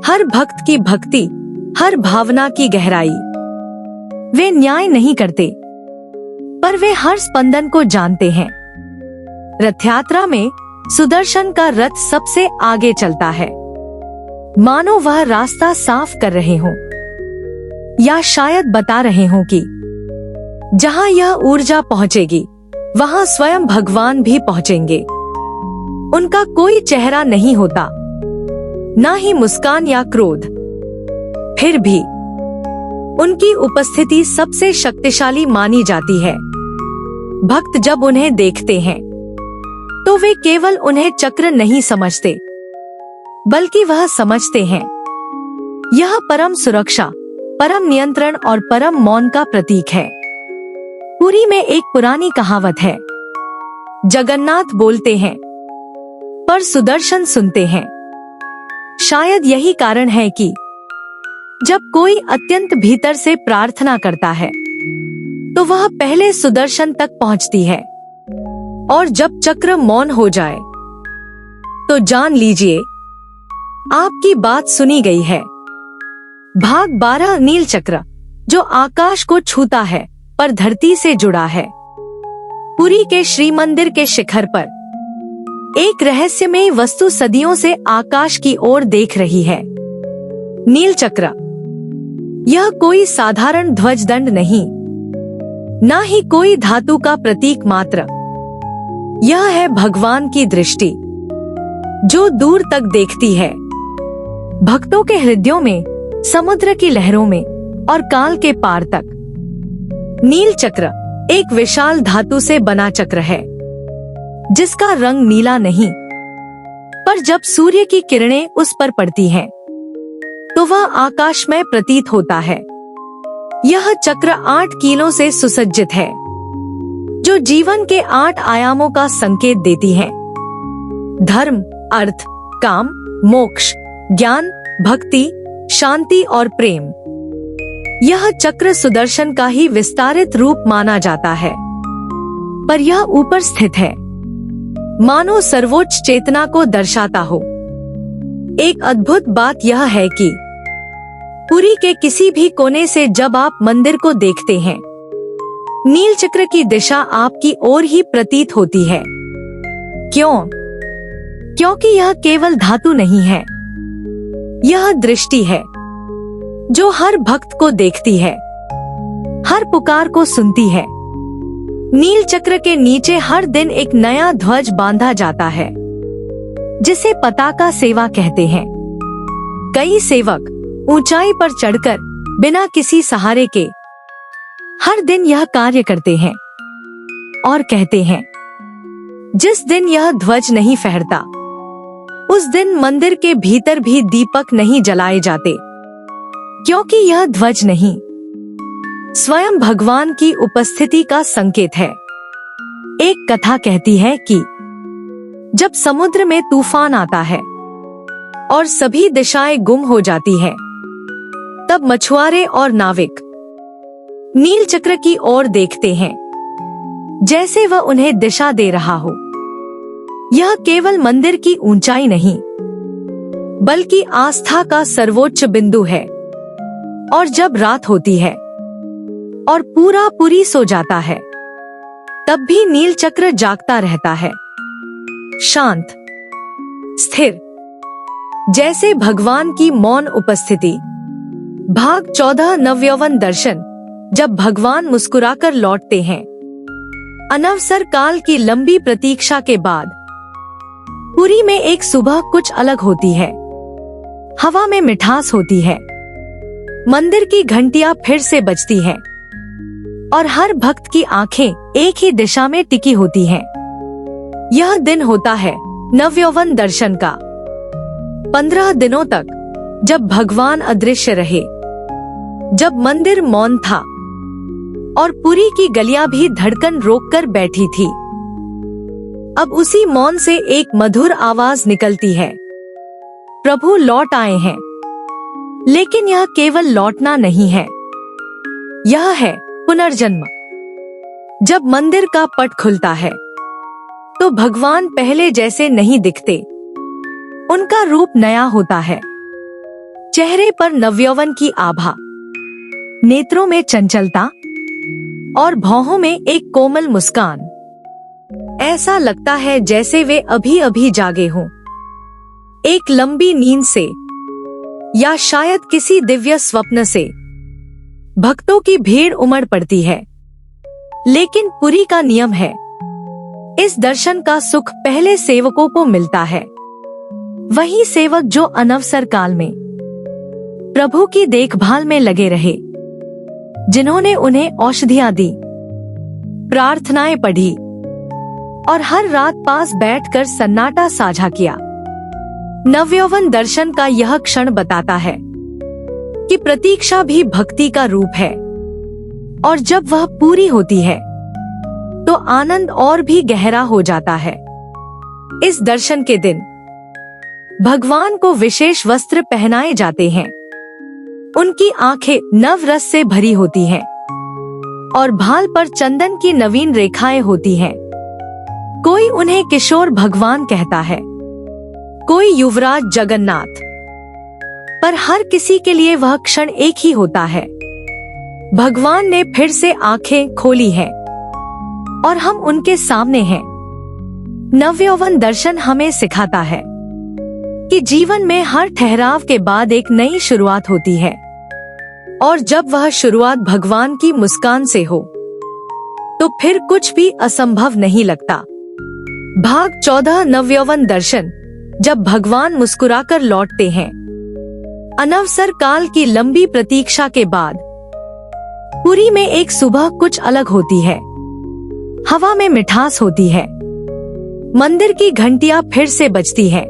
हर भक्त की भक्ति, हर भावना की गहराई। वे न्याय नहीं करते, पर वे हर स्पंदन को जानते हैं। रथ यात्रा में सुदर्शन का रथ सबसे आगे चलता है, मानो वह रास्ता साफ कर रहे हों, या शायद बता रहे हों कि जहां यह ऊर्जा पहुंचेगी वहां स्वयं भगवान भी पहुंचेंगे। उनका कोई चेहरा नहीं होता, ना ही मुस्कान या क्रोध, फिर भी उनकी उपस्थिति सबसे शक्तिशाली मानी जाती है। भक्त जब उन्हें देखते हैं तो वे केवल उन्हें चक्र नहीं समझते, बल्कि वह समझते हैं यह परम सुरक्षा, परम नियंत्रण और परम मौन का प्रतीक है। पुरी में एक पुरानी कहावत है, जगन्नाथ बोलते हैं पर सुदर्शन सुनते हैं। शायद यही कारण है कि जब कोई अत्यंत भीतर से प्रार्थना करता है तो वह पहले सुदर्शन तक पहुंचती है, और जब चक्र मौन हो जाए तो जान लीजिए आपकी बात सुनी गई है। भाग 12 नील चक्र, जो आकाश को छूता है पर धरती से जुड़ा है। पुरी के श्री मंदिर के शिखर पर एक रहस्यमयी वस्तु सदियों से आकाश की ओर देख रही है, नील चक्र। यह कोई साधारण ध्वज दंड नहीं, ना ही कोई धातु का प्रतीक मात्र। यह है भगवान की दृष्टि, जो दूर तक देखती है, भक्तों के हृदयों में, समुद्र की लहरों में और काल के पार तक। नील चक्र एक विशाल धातु से बना चक्र है, जिसका रंग नीला नहीं, पर जब सूर्य की किरणें उस पर पड़ती हैं, तो वह आकाशमय प्रतीत होता है। यह चक्र 8 कीलों से सुसज्जित है, जो जीवन के 8 आयामों का संकेत देती हैं: धर्म, अर्थ, काम, मोक्ष, ज्ञान, भक्ति, शांति और प्रेम। यह चक्र सुदर्शन का ही विस्तारित रूप माना जाता है, पर यह ऊपर स्थित है, मानो सर्वोच्च चेतना को दर्शाता हो। एक अद्भुत बात यह है कि पुरी के किसी भी कोने से जब आप मंदिर को देखते हैं, नील चक्र की दिशा आपकी ओर ही प्रतीत होती है। क्यों? क्योंकि यह केवल धातु नहीं है, यह दृष्टि है जो हर भक्त को देखती है, हर पुकार को सुनती है। नील चक्र के नीचे हर दिन एक नया ध्वज बांधा जाता है, जिसे पताका सेवा कहते हैं। कई सेवक ऊंचाई पर चढ़कर बिना किसी सहारे के हर दिन यह कार्य करते हैं और कहते हैं, जिस दिन यह ध्वज नहीं फहरता, उस दिन मंदिर के भीतर भी दीपक नहीं जलाए जाते, क्योंकि यह ध्वज नहीं, स्वयं भगवान की उपस्थिति का संकेत है। एक कथा कहती है कि जब समुद्र में तूफान आता है और सभी दिशाएं गुम हो जाती है, तब मछुआरे और नाविक नील चक्र की ओर देखते हैं, जैसे वह उन्हें दिशा दे रहा हो। यह केवल मंदिर की ऊंचाई नहीं, बल्कि आस्था का सर्वोच्च बिंदु है। और जब रात होती है और पूरा पुरी सो जाता है, तब भी नील चक्र जागता रहता है, शांत, स्थिर, जैसे भगवान की मौन उपस्थिति। भाग 14 नवयौवन दर्शन। जब भगवान मुस्कुराकर लौटते हैं, अनवसर काल की लंबी प्रतीक्षा के बाद पुरी में एक सुबह कुछ अलग होती है। हवा में मिठास होती है, मंदिर की घंटियां फिर से बजती हैं और हर भक्त की आंखें एक ही दिशा में टिकी होती हैं। यह दिन होता है नवयौवन दर्शन का। 15 दिनों तक जब भगवान अदृश्य रहे, जब मंदिर मौन था और पुरी की गलियां भी धड़कन रोककर बैठी थी, अब उसी मौन से एक मधुर आवाज निकलती है, प्रभु लौट आए हैं। लेकिन यह केवल लौटना नहीं है, यह है पुनर्जन्म। जब मंदिर का पट खुलता है, तो भगवान पहले जैसे नहीं दिखते, उनका रूप नया होता है। चेहरे पर नवयौवन की आभा, नेत्रों में चंचलता और भौहों में एक कोमल मुस्कान। ऐसा लगता है जैसे वे अभी अभी जागे हों, एक लंबी नींद से या शायद किसी दिव्य स्वप्न से। भक्तों की भीड़ उमड़ पड़ती है, लेकिन पुरी का नियम है, इस दर्शन का सुख पहले सेवकों को मिलता है। वही सेवक जो अनवसर काल में प्रभु की देखभाल में लगे रहे, जिन्होंने उन्हें औषधियां दी, प्रार्थनाएं पढ़ी और हर रात पास बैठकर सन्नाटा साझा किया। नवयौवन दर्शन का यह क्षण बताता है कि प्रतीक्षा भी भक्ति का रूप है, और जब वह पूरी होती है तो आनंद और भी गहरा हो जाता है। इस दर्शन के दिन भगवान को विशेष वस्त्र पहनाए जाते हैं, उनकी आंखें नवरस से भरी होती हैं और भाल पर चंदन की नवीन रेखाएं होती हैं। कोई उन्हें किशोर भगवान कहता है, कोई युवराज जगन्नाथ, पर हर किसी के लिए वह क्षण एक ही होता है। भगवान ने फिर से आंखें खोली हैं और हम उनके सामने हैं। नवयौवन दर्शन हमें सिखाता है कि जीवन में हर ठहराव के बाद एक नई शुरुआत होती है, और जब वह शुरुआत भगवान की मुस्कान से हो, तो फिर कुछ भी असंभव नहीं लगता। भाग 14 नवयौवन दर्शन। जब भगवान मुस्कुराकर लौटते हैं, अनवसर काल की लंबी प्रतीक्षा के बाद पुरी में एक सुबह कुछ अलग होती है। हवा में मिठास होती है, मंदिर की घंटियां फिर से बजती हैं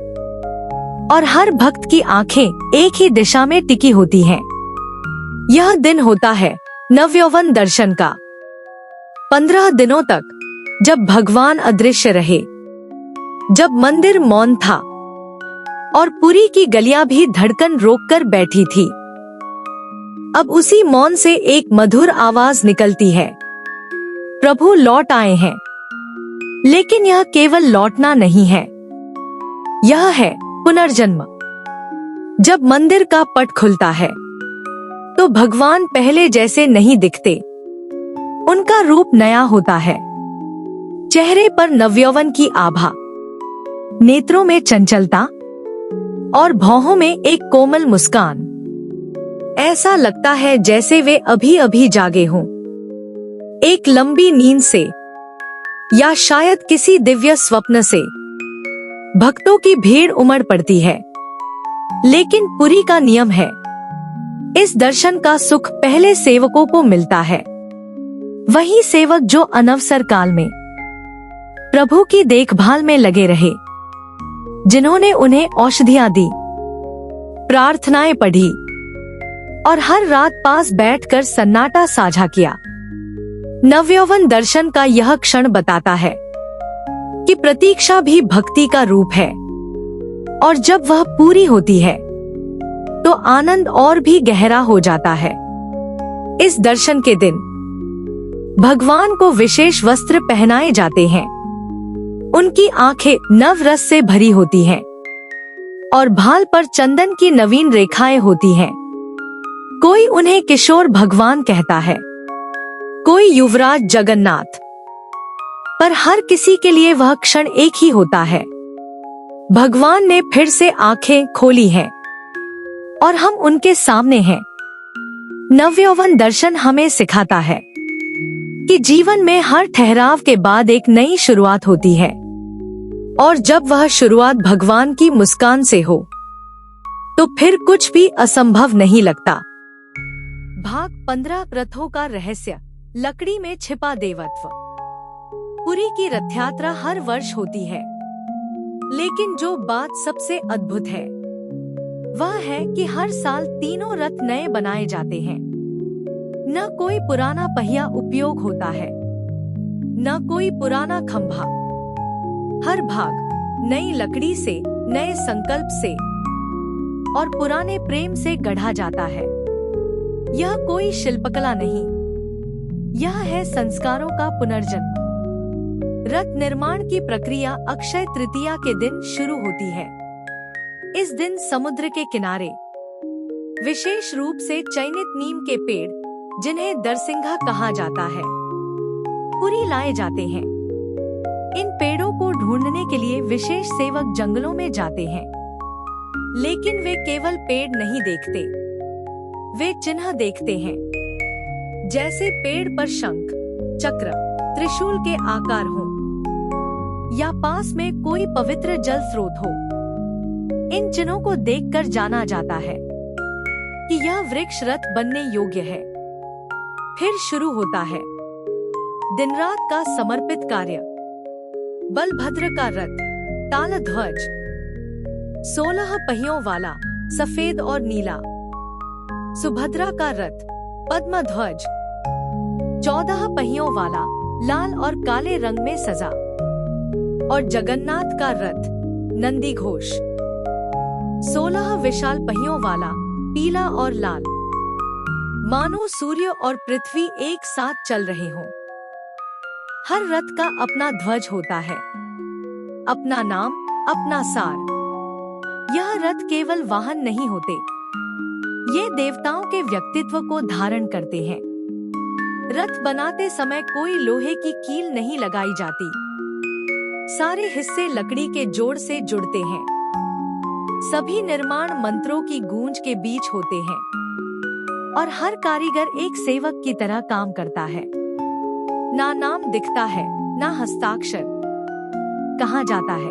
और हर भक्त की आंखें एक ही दिशा में टिकी होती हैं। यह दिन होता है नवयौवन दर्शन का। 15 दिनों तक जब भगवान अदृश्य रहे, जब मंदिर मौन था और पुरी की गलियां भी धड़कन रोककर बैठी थी, अब उसी मौन से एक मधुर आवाज निकलती है, प्रभु लौट आए हैं। लेकिन यह केवल लौटना नहीं है, यह है पुनर्जन्म। जब मंदिर का पट खुलता है तो भगवान पहले जैसे नहीं दिखते, उनका रूप नया होता है। चेहरे पर नवयौवन की आभा, नेत्रों में चंचलता और भौहों में एक कोमल मुस्कान। ऐसा लगता है जैसे वे अभी अभी जागे हों, एक लंबी नींद से या शायद किसी दिव्य स्वप्न से। भक्तों की भीड़ उमड़ पड़ती है, लेकिन पुरी का नियम है, इस दर्शन का सुख पहले सेवकों को मिलता है। वही सेवक जो अनवसर काल में प्रभु की देखभाल में लगे रहे, जिन्होंने उन्हें औषधियां दी, प्रार्थनाएं पढ़ी और हर रात पास बैठकर सन्नाटा साझा किया। नवयौवन दर्शन का यह क्षण बताता है कि प्रतीक्षा भी भक्ति का रूप है, और जब वह पूरी होती है तो आनंद और भी गहरा हो जाता है। इस दर्शन के दिन भगवान को विशेष वस्त्र पहनाए जाते हैं, उनकी आंखें नव रस से भरी होती हैं और भाल पर चंदन की नवीन रेखाएं होती हैं। कोई उन्हें किशोर भगवान कहता है, कोई युवराज जगन्नाथ, पर हर किसी के लिए वह क्षण एक ही होता है। भगवान ने फिर से आंखें खोली हैं और हम उनके सामने हैं। नवयौवन दर्शन हमें सिखाता है कि जीवन में हर ठहराव के बाद एक नई शुरुआत होती है, और जब वह शुरुआत भगवान की मुस्कान से हो तो फिर कुछ भी असंभव नहीं लगता। भाग 15 रथों का रहस्य, लकड़ी में छिपा देवत्व। पुरी की रथ यात्रा हर वर्ष होती है, लेकिन जो बात सबसे अद्भुत है वह है कि हर साल तीनों रथ नए बनाए जाते हैं। न कोई पुराना पहिया उपयोग होता है, न कोई पुराना खंभा। हर भाग नई लकड़ी से, नए संकल्प से और पुराने प्रेम से गढ़ा जाता है। यह कोई शिल्पकला नहीं, यह है संस्कारों का पुनर्जन्म। रथ निर्माण की प्रक्रिया अक्षय तृतीया के दिन शुरू होती है। इस दिन समुद्र के किनारे विशेष रूप से चयनित नीम के पेड़, जिन्हें दरसिंघा कहा जाता है, पुरी लाए जाते हैं। इन पेड़ों को ढूंढने के लिए विशेष सेवक जंगलों में जाते हैं, लेकिन वे केवल पेड़ नहीं देखते, वे चिन्ह देखते हैं। जैसे पेड़ पर शंख, चक्र, त्रिशूल के आकार हो या पास में कोई पवित्र जल स्रोत हो। इन चिन्हों को देखकर जाना जाता है कि यह वृक्ष रथ बनने योग्य है। फिर शुरू होता है दिन रात का समर्पित कार्य। बलभद्र का रथ तालध्वज, 16 पहियों वाला, सफेद और नीला। सुभद्रा का रथ पद्मध्वज, 14 पहियों वाला, लाल और काले रंग में सजा। और जगन्नाथ का रथ नंदीघोष, 16 विशाल पहियों वाला, पीला और लाल, मानो सूर्य और पृथ्वी एक साथ चल रहे हों। हर रथ का अपना ध्वज होता है, अपना नाम, अपना सार। यह रथ केवल वाहन नहीं होते, ये देवताओं के व्यक्तित्व को धारण करते हैं। रथ बनाते समय कोई लोहे की कील नहीं लगाई जाती, सारे हिस्से लकड़ी के जोड़ से जुड़ते हैं। सभी निर्माण मंत्रों की गूंज के बीच होते हैं और हर कारीगर एक सेवक की तरह काम करता है। ना नाम दिखता है, ना हस्ताक्षर कहा जाता है।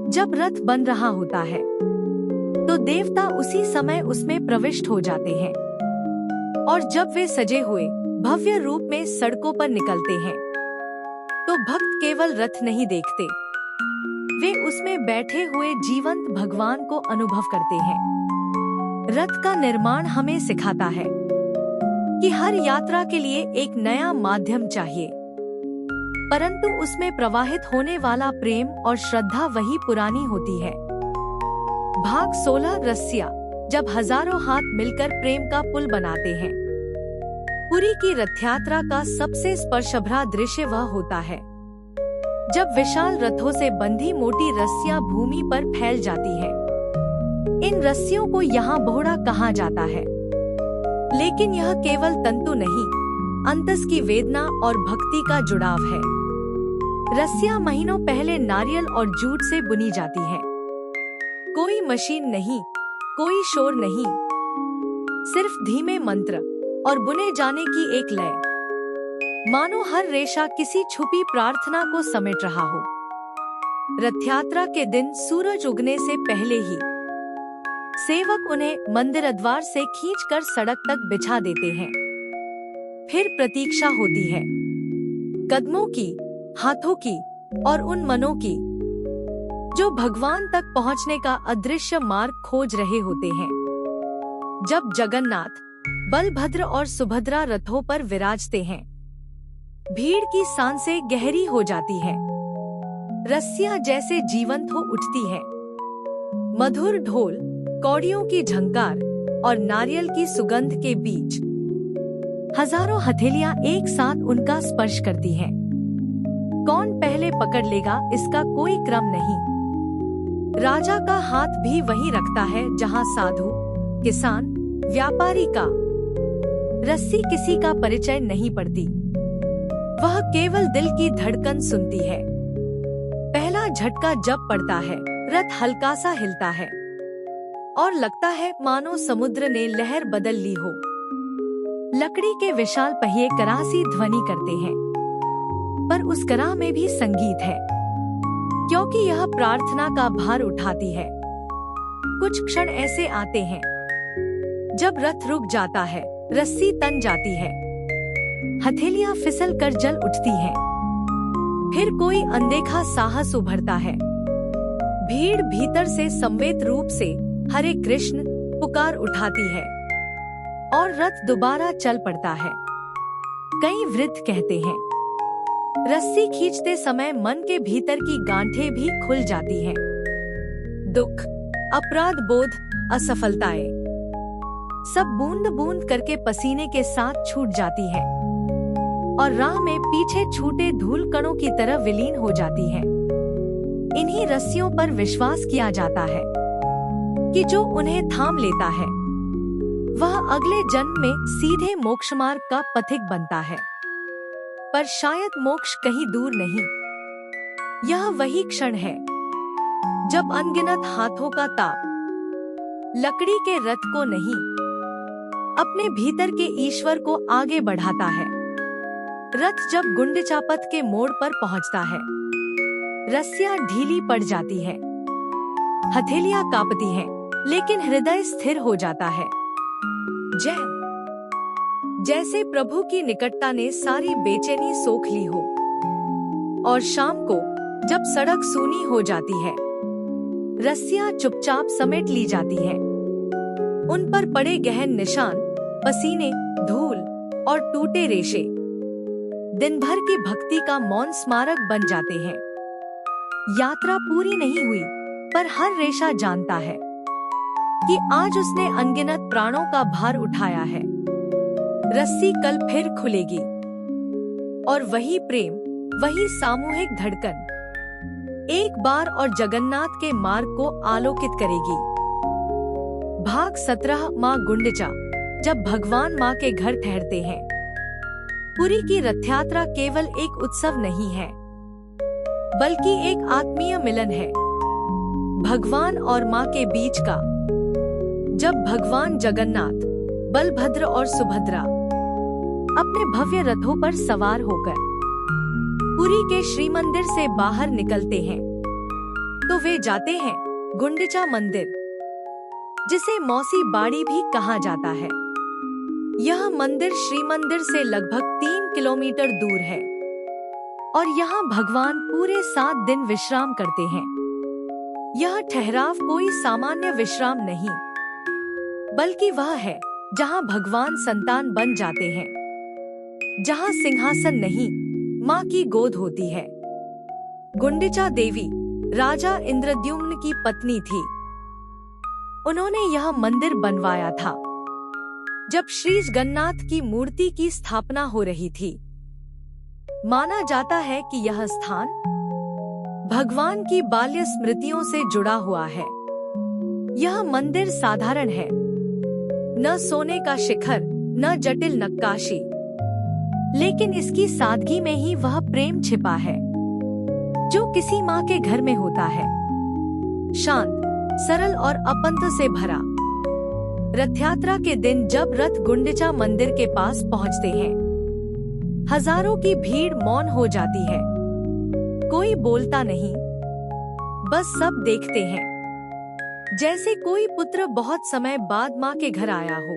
जब रथ बन रहा होता है तो देवता उसी समय उसमें प्रविष्ट हो जाते हैं, और जब वे सजे हुए भव्य रूप में सड़कों पर निकलते हैं तो भक्त केवल रथ नहीं देखते, वे उसमें बैठे हुए जीवंत भगवान को अनुभव करते हैं। रथ का निर्माण हमें सिखाता है कि हर यात्रा के लिए एक नया माध्यम चाहिए, परंतु उसमें प्रवाहित होने वाला प्रेम और श्रद्धा वही पुरानी होती है। भाग 16 रस्सियाँ, जब हजारों हाथ मिलकर प्रेम का पुल बनाते हैं। पुरी की रथ यात्रा का सबसे स्पर्शभरा दृश्य वह होता है जब विशाल रथों से बंधी मोटी रस्सियाँ भूमि पर फैल जाती है। इन रस्सियों को यहाँ बोहड़ा कहा जाता है, लेकिन यह केवल तंतु नहीं, अंतस की वेदना और भक्ति का जुड़ाव है। रस्सियाँ महीनों पहले नारियल और जूट से बुनी जाती है। कोई मशीन नहीं, कोई शोर नहीं, सिर्फ धीमे मंत्र और बुने जाने की एक लय, मानो हर रेशा किसी छुपी प्रार्थना को समेट रहा हो। रथ यात्रा के दिन सूरज उगने से पहले ही सेवक उन्हें मंदिर द्वार से खींचकर सड़क तक बिछा देते हैं। फिर प्रतीक्षा होती है, कदमों की, हाथों की और उन मनों की जो भगवान तक पहुंचने का अदृश्य मार्ग खोज रहे होते हैं। जब जगन्नाथ, बलभद्र और सुभद्रा रथों पर विराजते हैं, भीड़ की सांसें गहरी हो जाती है, रस्सियां जैसे जीवंत हो उठती हैं। मधुर ढोल, कौड़ियों की झंकार और नारियल की सुगंध के बीच हजारों हथेलियां एक साथ उनका स्पर्श करती हैं। कौन पहले पकड़ लेगा इसका कोई क्रम नहीं। राजा का हाथ भी वहीं रखता है जहां साधु, किसान, व्यापारी का रस्सी किसी का परिचय नहीं पड़ती। वह केवल दिल की धड़कन सुनती है। पहला झटका जब पड़ता है, रथ हल्का सा हिलता है और लगता है मानो समुद्र ने लहर बदल ली हो। लकड़ी के विशाल पहिए करासी ध्वनि करते हैं, पर उस करा में भी संगीत है, क्योंकि यह प्रार्थना का भार उठाती है। कुछ क्षण ऐसे आते हैं जब रथ रुक जाता है, रस्सी तन जाती है, हथेलियां फिसल कर जल उठती हैं। फिर कोई अनदेखा साहस उभरता है। भीड़ भीतर से संवेद रूप से हरे कृष्ण पुकार उठाती है और रथ दोबारा चल पड़ता है। कई वृद्ध कहते हैं, रस्सी खींचते समय मन के भीतर की गांठें भी खुल जाती हैं। दुख, अपराध बोध, असफलताएं सब बूंद बूंद करके पसीने के साथ छूट जाती हैं और राह में पीछे छूटे धूल कणों की तरह विलीन हो जाती हैं। इन्हीं रस्सियों पर विश्वास किया जाता है कि जो उन्हें थाम लेता है वह अगले जन्म में सीधे मोक्ष मार्ग का पथिक बनता है। पर शायद मोक्ष कहीं दूर नहीं। यह वही क्षण है जब अनगिनत हाथों का ताप लकड़ी के रथ को नहीं, अपने भीतर के ईश्वर को आगे बढ़ाता है। रथ जब गुंडीचा पथ के मोड़ पर पहुंचता है, रस्सियां ढीली पड़ जाती है, हथेलियां कांपती हैं, लेकिन हृदय स्थिर हो जाता है। जैसे प्रभु की निकटता ने सारी बेचैनी सोख ली हो। और शाम को जब सड़क सूनी हो जाती है, रस्सियां चुपचाप समेट ली जाती हैं। उन पर पड़े गहन निशान, पसीने, धूल और टूटे रेशे दिन भर की भक्ति का मौन स्मारक बन जाते हैं। यात्रा पूरी नहीं हुई, पर हर रेशा जानता है कि आज उसने अनगिनत प्राणों का भार उठाया है। रस्सी कल फिर खुलेगी और वही प्रेम, वही सामूहिक धड़कन एक बार और जगन्नाथ के मार्ग को आलोकित करेगी। भाग 17 माँ गुंडिचा, जब भगवान माँ के घर ठहरते हैं। पुरी की रथ यात्रा केवल एक उत्सव नहीं है, बल्कि एक आत्मीय मिलन है भगवान और माँ के बीच का। जब भगवान जगन्नाथ, बलभद्र और सुभद्रा अपने भव्य रथों पर सवार होकर पुरी के श्री मंदिर से बाहर निकलते हैं, तो वे जाते हैं गुंडिचा मंदिर, जिसे मौसी बाड़ी भी कहा जाता है। यह मंदिर श्री मंदिर से लगभग 3 किलोमीटर दूर है और यहाँ भगवान पूरे 7 दिन विश्राम करते हैं। यह ठहराव कोई सामान्य विश्राम नहीं, बल्कि वह है जहाँ भगवान संतान बन जाते हैं, जहाँ सिंहासन नहीं माँ की गोद होती है। गुंडिचा देवी राजा इंद्रद्युम्न की पत्नी थी। उन्होंने यह मंदिर बनवाया था जब श्री जगन्नाथ की मूर्ति की स्थापना हो रही थी। माना जाता है कि यह स्थान भगवान की बाल्य स्मृतियों से जुड़ा हुआ है। यह मंदिर साधारण है, न सोने का शिखर, न जटिल नक्काशी, लेकिन इसकी सादगी में ही वह प्रेम छिपा है जो किसी माँ के घर में होता है। शांत, सरल और अपंत से भरा। रथ यात्रा के दिन जब रथ गुंडिचा मंदिर के पास पहुँचते हैं, हजारों की भीड़ मौन हो जाती है। कोई बोलता नहीं, बस सब देखते हैं, जैसे कोई पुत्र बहुत समय बाद माँ के घर आया हो।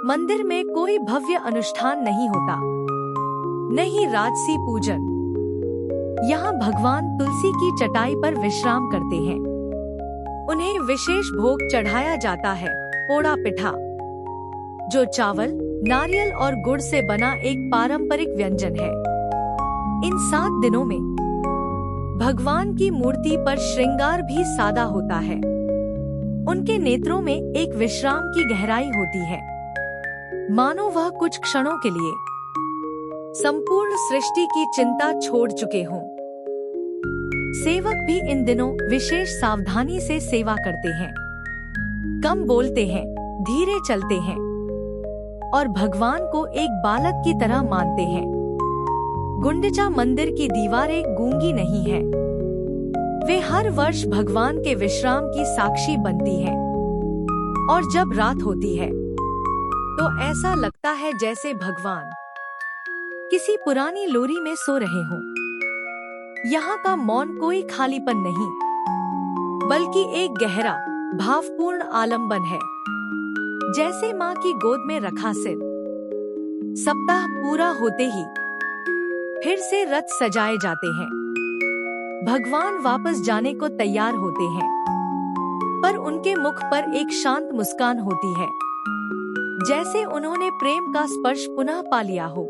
मंदिर में कोई भव्य अनुष्ठान नहीं होता, नहीं राजसी पूजन। यहाँ भगवान तुलसी की चटाई पर विश्राम करते हैं। उन्हें विशेष भोग चढ़ाया जाता है, पोड़ा पिठा, जो चावल, नारियल और गुड़ से बना एक पारंपरिक व्यंजन है। इन 7 दिनों में भगवान की मूर्ति पर श्रृंगार भी सादा होता है। उनके नेत्रों में एक विश्राम की गहराई होती है, मानो वह कुछ क्षणों के लिए संपूर्ण सृष्टि की चिंता छोड़ चुके हों। सेवक भी इन दिनों विशेष सावधानी से सेवा करते हैं, कम बोलते हैं, धीरे चलते हैं और भगवान को एक बालक की तरह मानते हैं। गुंडिचा मंदिर की दीवारें गूंगी नहीं है, वे हर वर्ष भगवान के विश्राम की साक्षी बनती हैं। और जब रात होती है तो ऐसा लगता है जैसे भगवान किसी पुरानी लोरी में सो रहे हों। यहाँ का मौन कोई खालीपन नहीं, बल्कि एक गहरा भावपूर्ण आलंबन है, जैसे माँ की गोद में रखा सिर। सप्ताह पूरा होते ही फिर से रथ सजाए जाते हैं। भगवान वापस जाने को तैयार होते हैं, पर उनके मुख पर एक शांत मुस्कान होती है, जैसे उन्होंने प्रेम का स्पर्श पुनः पा लिया हो।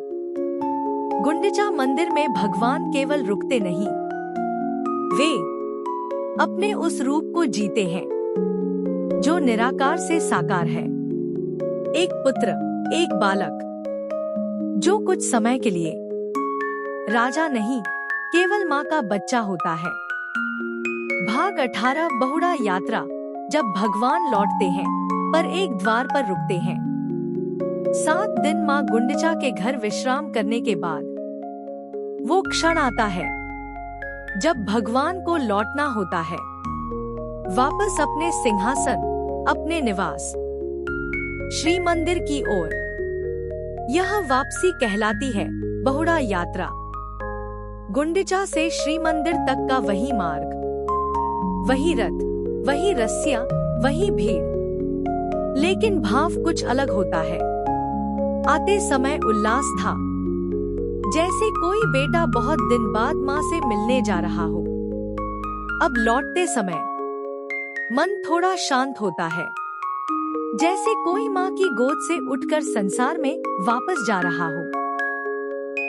गुंडिचा मंदिर में भगवान केवल रुकते नहीं, वे अपने उस रूप को जीते हैं जो निराकार से साकार है। एक पुत्र, एक बालक, जो कुछ समय के लिए राजा नहीं, केवल माँ का बच्चा होता है। भाग 18 बहुड़ा यात्रा। जब भगवान लौटते हैं, पर एक द्वार पर रुकते हैं। 7 दिन माँ गुंडिचा के घर विश्राम करने के बाद वो क्षण आता है जब भगवान को लौटना होता है, वापस अपने सिंहासन, अपने निवास, श्री मंदिर की ओर। यह वापसी कहलाती है बहुड़ा यात्रा। गुंडिचा से श्री मंदिर तक का वही मार्ग, वही रथ, वही रस्सियां, वही भीड़, लेकिन भाव कुछ अलग होता है। आते समय उल्लास था, जैसे कोई बेटा बहुत दिन बाद माँ से मिलने जा रहा हो। अब लौटते समय मन थोड़ा शांत होता है, जैसे कोई माँ की गोद से उठकर संसार में वापस जा रहा हो।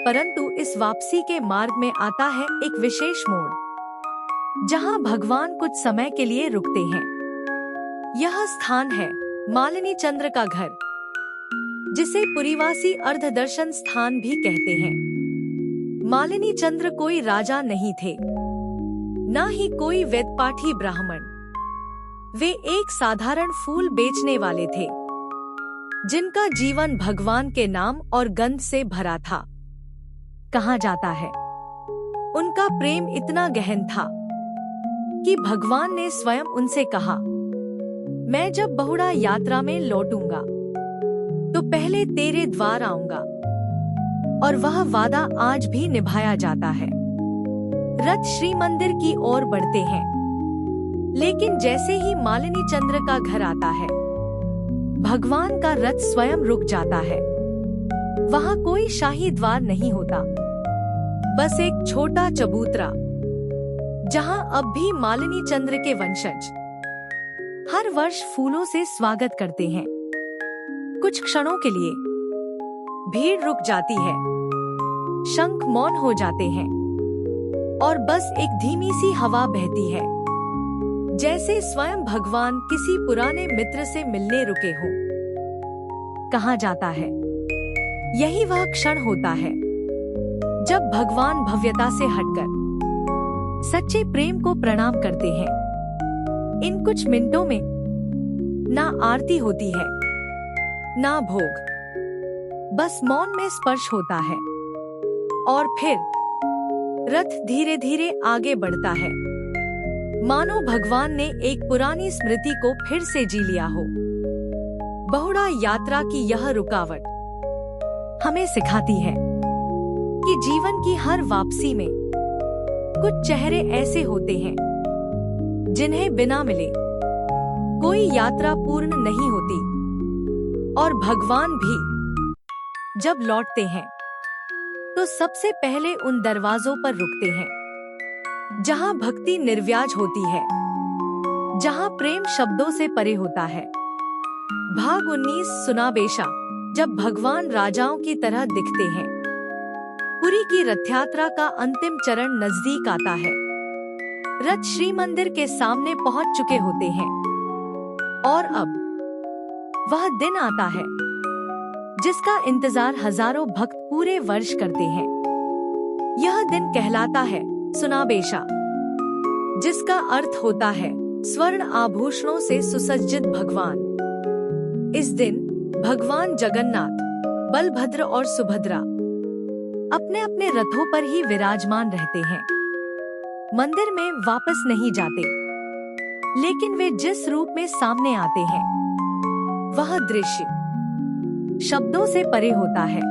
परंतु इस वापसी के मार्ग में आता है एक विशेष मोड़, जहाँ भगवान कुछ समय के लिए रुकते हैं। यह स्थान है मालिनी चंद्र का घर, जिसे पुरीवासी अर्धदर्शन स्थान भी कहते हैं। मालिनी चंद्र कोई राजा नहीं थे, न ही कोई वेदपाठी ब्राह्मण। वे एक साधारण फूल बेचने वाले थे, जिनका जीवन भगवान के नाम और गंध से भरा था। कहा जाता है उनका प्रेम इतना गहन था कि भगवान ने स्वयं उनसे कहा, मैं जब बहुड़ा यात्रा में लौटूंगा तो पहले तेरे द्वार आऊंगा। और वह वादा आज भी निभाया जाता है। रथ श्री मंदिर की ओर बढ़ते हैं, लेकिन जैसे ही मालिनी चंद्र का घर आता है, भगवान का रथ स्वयं रुक जाता है। वहाँ कोई शाही द्वार नहीं होता, बस एक छोटा चबूतरा। जहां अब भी मालिनी चंद्र के वंशज हर वर्ष फूलों से स्वागत करते हैं। कुछ क्षणों के लिए भीड़ रुक जाती है, शंख मौन हो जाते हैं और बस एक धीमी सी हवा बहती है, जैसे स्वयं भगवान किसी पुराने मित्र से मिलने रुके हों। कहा जाता है यही वह क्षण होता है जब भगवान भव्यता से हटकर सच्चे प्रेम को प्रणाम करते हैं। इन कुछ मिनटों में ना आरती होती है, ना भोग, बस मौन में स्पर्श होता है और फिर रथ धीरे धीरे आगे बढ़ता है, मानो भगवान ने एक पुरानी स्मृति को फिर से जी लिया हो। बहुड़ा यात्रा की यह रुकावट हमें सिखाती है कि जीवन की हर वापसी में कुछ चेहरे ऐसे होते हैं जिन्हें बिना मिले कोई यात्रा पूर्ण नहीं होती। और भगवान भी जब लौटते हैं तो सबसे पहले उन दरवाजों पर रुकते हैं जहां भक्ति निर्व्याज होती है, जहां प्रेम शब्दों से परे होता है। भाग 19 सुनाबेशा। जब भगवान राजाओं की तरह दिखते हैं, पुरी की रथ यात्रा का अंतिम चरण नजदीक आता है। रथ श्री मंदिर के सामने पहुंच चुके होते हैं और अब वह दिन आता है जिसका इंतजार हजारों भक्त पूरे वर्ष करते हैं। यह दिन कहलाता है सुनाबेशा, जिसका अर्थ होता है स्वर्ण आभूषणों से सुसज्जित भगवान। इस दिन भगवान जगन्नाथ, बलभद्र और सुभद्रा अपने अपने रथों पर ही विराजमान रहते हैं। मंदिर में वापस नहीं जाते, लेकिन वे जिस रूप में सामने आते हैं वह दृश्य शब्दों से परे होता है।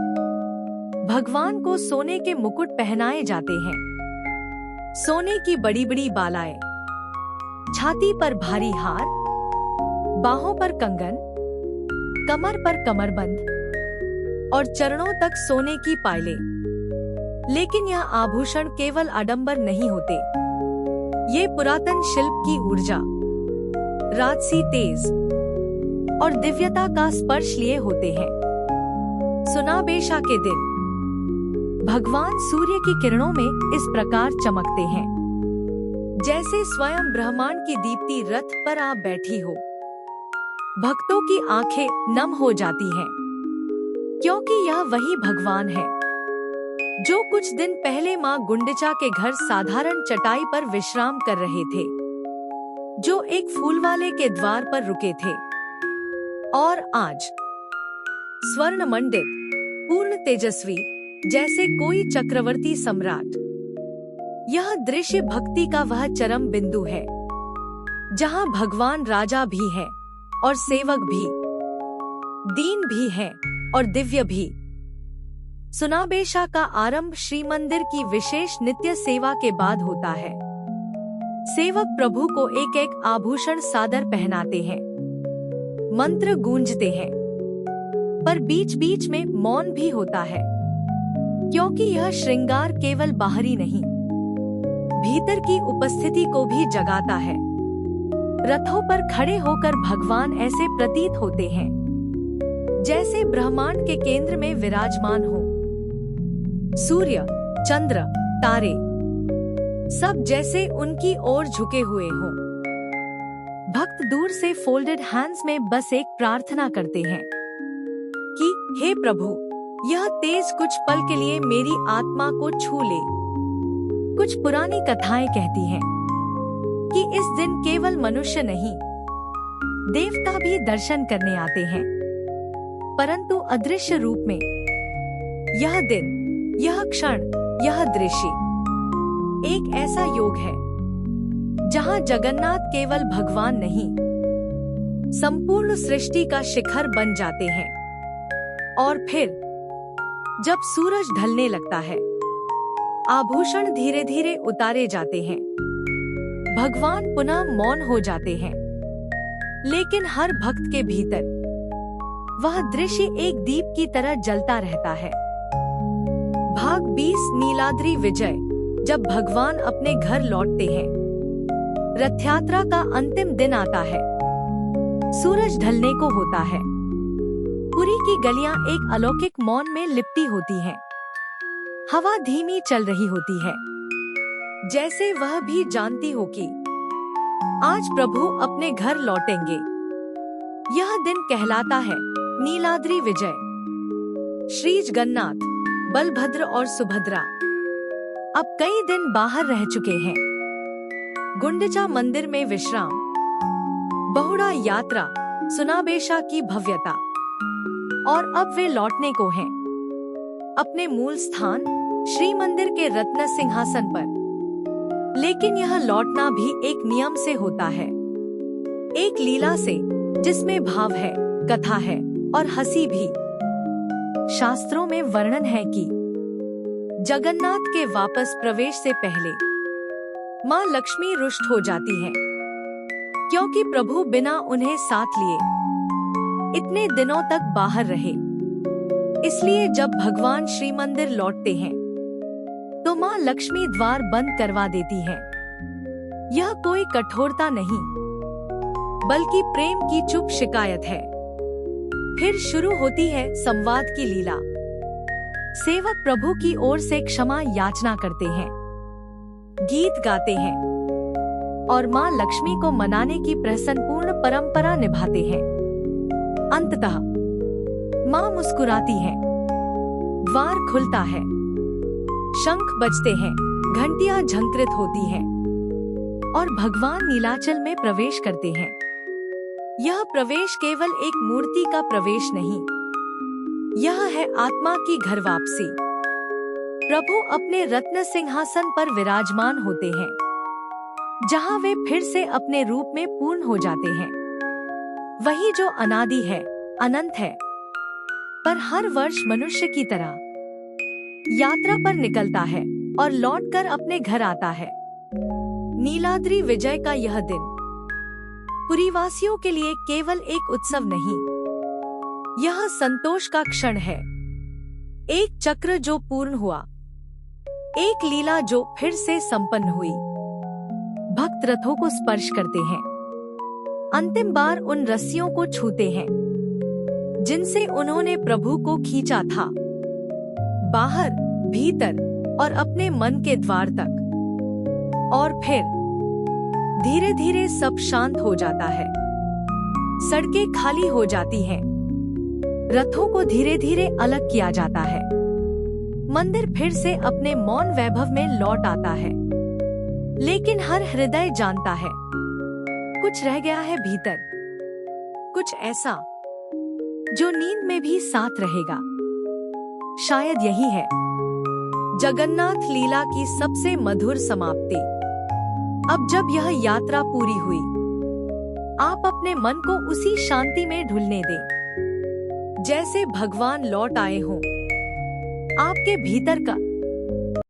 भगवान को सोने के मुकुट पहनाए जाते हैं, सोने की बड़ी बड़ी बालाएं, छाती पर भारी हार, बाहों पर कंगन, कमर पर कमरबंद और चरणों तक सोने की पायलें। लेकिन यह आभूषण केवल आडंबर नहीं होते, ये पुरातन शिल्प की ऊर्जा, राजसी तेज और दिव्यता का स्पर्श लिए होते हैं। सुनाबेशा के दिन भगवान सूर्य की किरणों में इस प्रकार चमकते हैं जैसे स्वयं ब्रह्मांड की दीप्ति रथ पर आ बैठी हो। भक्तों की आंखें नम हो जाती हैं, क्योंकि यह वही भगवान है जो कुछ दिन पहले मां गुंडिचा के घर साधारण चटाई पर विश्राम कर रहे थे, जो एक फूल वाले के द्वार पर रुके थे, और आज स्वर्ण मंडित, पूर्ण तेजस्वी, जैसे कोई चक्रवर्ती सम्राट। यह दृश्य भक्ति का वह चरम बिंदु है जहां भगवान राजा भी है और सेवक भी, दीन भी है और दिव्य भी। सुनाबेशा का आरंभ श्री मंदिर की विशेष नित्य सेवा के बाद होता है। सेवक प्रभु को एक एक आभूषण सादर पहनाते हैं, मंत्र गूंजते हैं, पर बीच बीच में मौन भी होता है, क्योंकि यह श्रृंगार केवल बाहरी नहीं, भीतर की उपस्थिति को भी जगाता है। रथों पर खड़े होकर भगवान ऐसे प्रतीत होते हैं जैसे ब्रह्मांड के केंद्र में विराजमान हो। सूर्य, चंद्र, तारे सब जैसे उनकी ओर झुके हुए हों। भक्त दूर से फोल्डेड हैंड्स में बस एक प्रार्थना करते हैं कि हे प्रभु, यह तेज कुछ पल के लिए मेरी आत्मा को छू ले। कुछ पुरानी कथाएं कहती हैं कि इस दिन केवल मनुष्य नहीं, देवता भी दर्शन करने आते हैं, परंतु अदृश्य रूप में। यह दिन, यह क्षण, यह दृश्य एक ऐसा योग है जहां जगन्नाथ केवल भगवान नहीं, संपूर्ण सृष्टि का शिखर बन जाते हैं। और फिर जब सूरज ढलने लगता है, आभूषण धीरे धीरे उतारे जाते हैं, भगवान पुनः मौन हो जाते हैं, लेकिन हर भक्त के भीतर वह दृश्य एक दीप की तरह जलता रहता है। भाग 20 नीलाद्रि विजय। जब भगवान अपने घर लौटते हैं। रथ यात्रा का अंतिम दिन आता है। सूरज ढलने को होता है। पुरी की गलियां एक अलौकिक मौन में लिपटी होती हैं। हवा धीमी चल रही होती है, जैसे वह भी जानती हो कि आज प्रभु अपने घर लौटेंगे। यह दिन कहलाता है नीलाद्रि विजय। श्री जगन्नाथ, बलभद्र और सुभद्रा अब कई दिन बाहर रह चुके हैं। गुंडिचा मंदिर में विश्राम, बहुड़ा यात्रा, सुनाबेशा की भव्यता, और अब वे लौटने को हैं अपने मूल स्थान श्री मंदिर के रत्न सिंहासन पर। लेकिन यह लौटना भी एक नियम से होता है, एक लीला से जिसमें भाव है, कथा है और हंसी भी। शास्त्रों में वर्णन है कि जगन्नाथ के वापस प्रवेश से पहले माँ लक्ष्मी रुष्ट हो जाती हैं, क्योंकि प्रभु बिना उन्हें साथ लिए इतने दिनों तक बाहर रहे। इसलिए जब भगवान श्री मंदिर लौटते हैं तो माँ लक्ष्मी द्वार बंद करवा देती हैं। यह कोई कठोरता नहीं, बल्कि प्रेम की चुप शिकायत है। फिर शुरू होती है संवाद की लीला। सेवक प्रभु की ओर से क्षमा याचना करते हैं, गीत गाते हैं और माँ लक्ष्मी को मनाने की प्रसन्नपूर्ण परंपरा निभाते हैं। अंततः माँ मुस्कुराती हैं, द्वार खुलता है, शंख बजते हैं, घंटियां झंकृत होती हैं और भगवान नीलाचल में प्रवेश करते हैं। यह प्रवेश केवल एक मूर्ति का प्रवेश नहीं, यह है आत्मा की घर वापसी। प्रभु अपने रत्न सिंहासन पर विराजमान होते हैं, जहां वे फिर से अपने रूप में पूर्ण हो जाते हैं। वही जो अनादि है, अनंत है, पर हर वर्ष मनुष्य की तरह यात्रा पर निकलता है और लौटकर अपने घर आता है। नीलाद्रि विजय का यह दिन पुरीवासियों के लिए केवल एक उत्सव नहीं, यह संतोष का क्षण है। एक चक्र जो पूर्ण हुआ, एक लीला जो फिर से संपन्न हुई। भक्त रथों को स्पर्श करते हैं, अंतिम बार उन रस्सियों को छूते हैं जिनसे उन्होंने प्रभु को खींचा था, बाहर, भीतर और अपने मन के द्वार तक। और फिर धीरे धीरे सब शांत हो जाता है। सड़कें खाली हो जाती हैं, रथों को धीरे धीरे अलग किया जाता है। मंदिर फिर से अपने मौन वैभव में लौट आता है। लेकिन हर हृदय जानता है, कुछ रह गया है भीतर, कुछ ऐसा जो नींद में भी साथ रहेगा। शायद यही है जगन्नाथ लीला की सबसे मधुर समाप्ति। अब जब यह यात्रा पूरी हुई, आप अपने मन को उसी शांति में ढुलने दें जैसे भगवान लौट आए हों। आपके भीतर का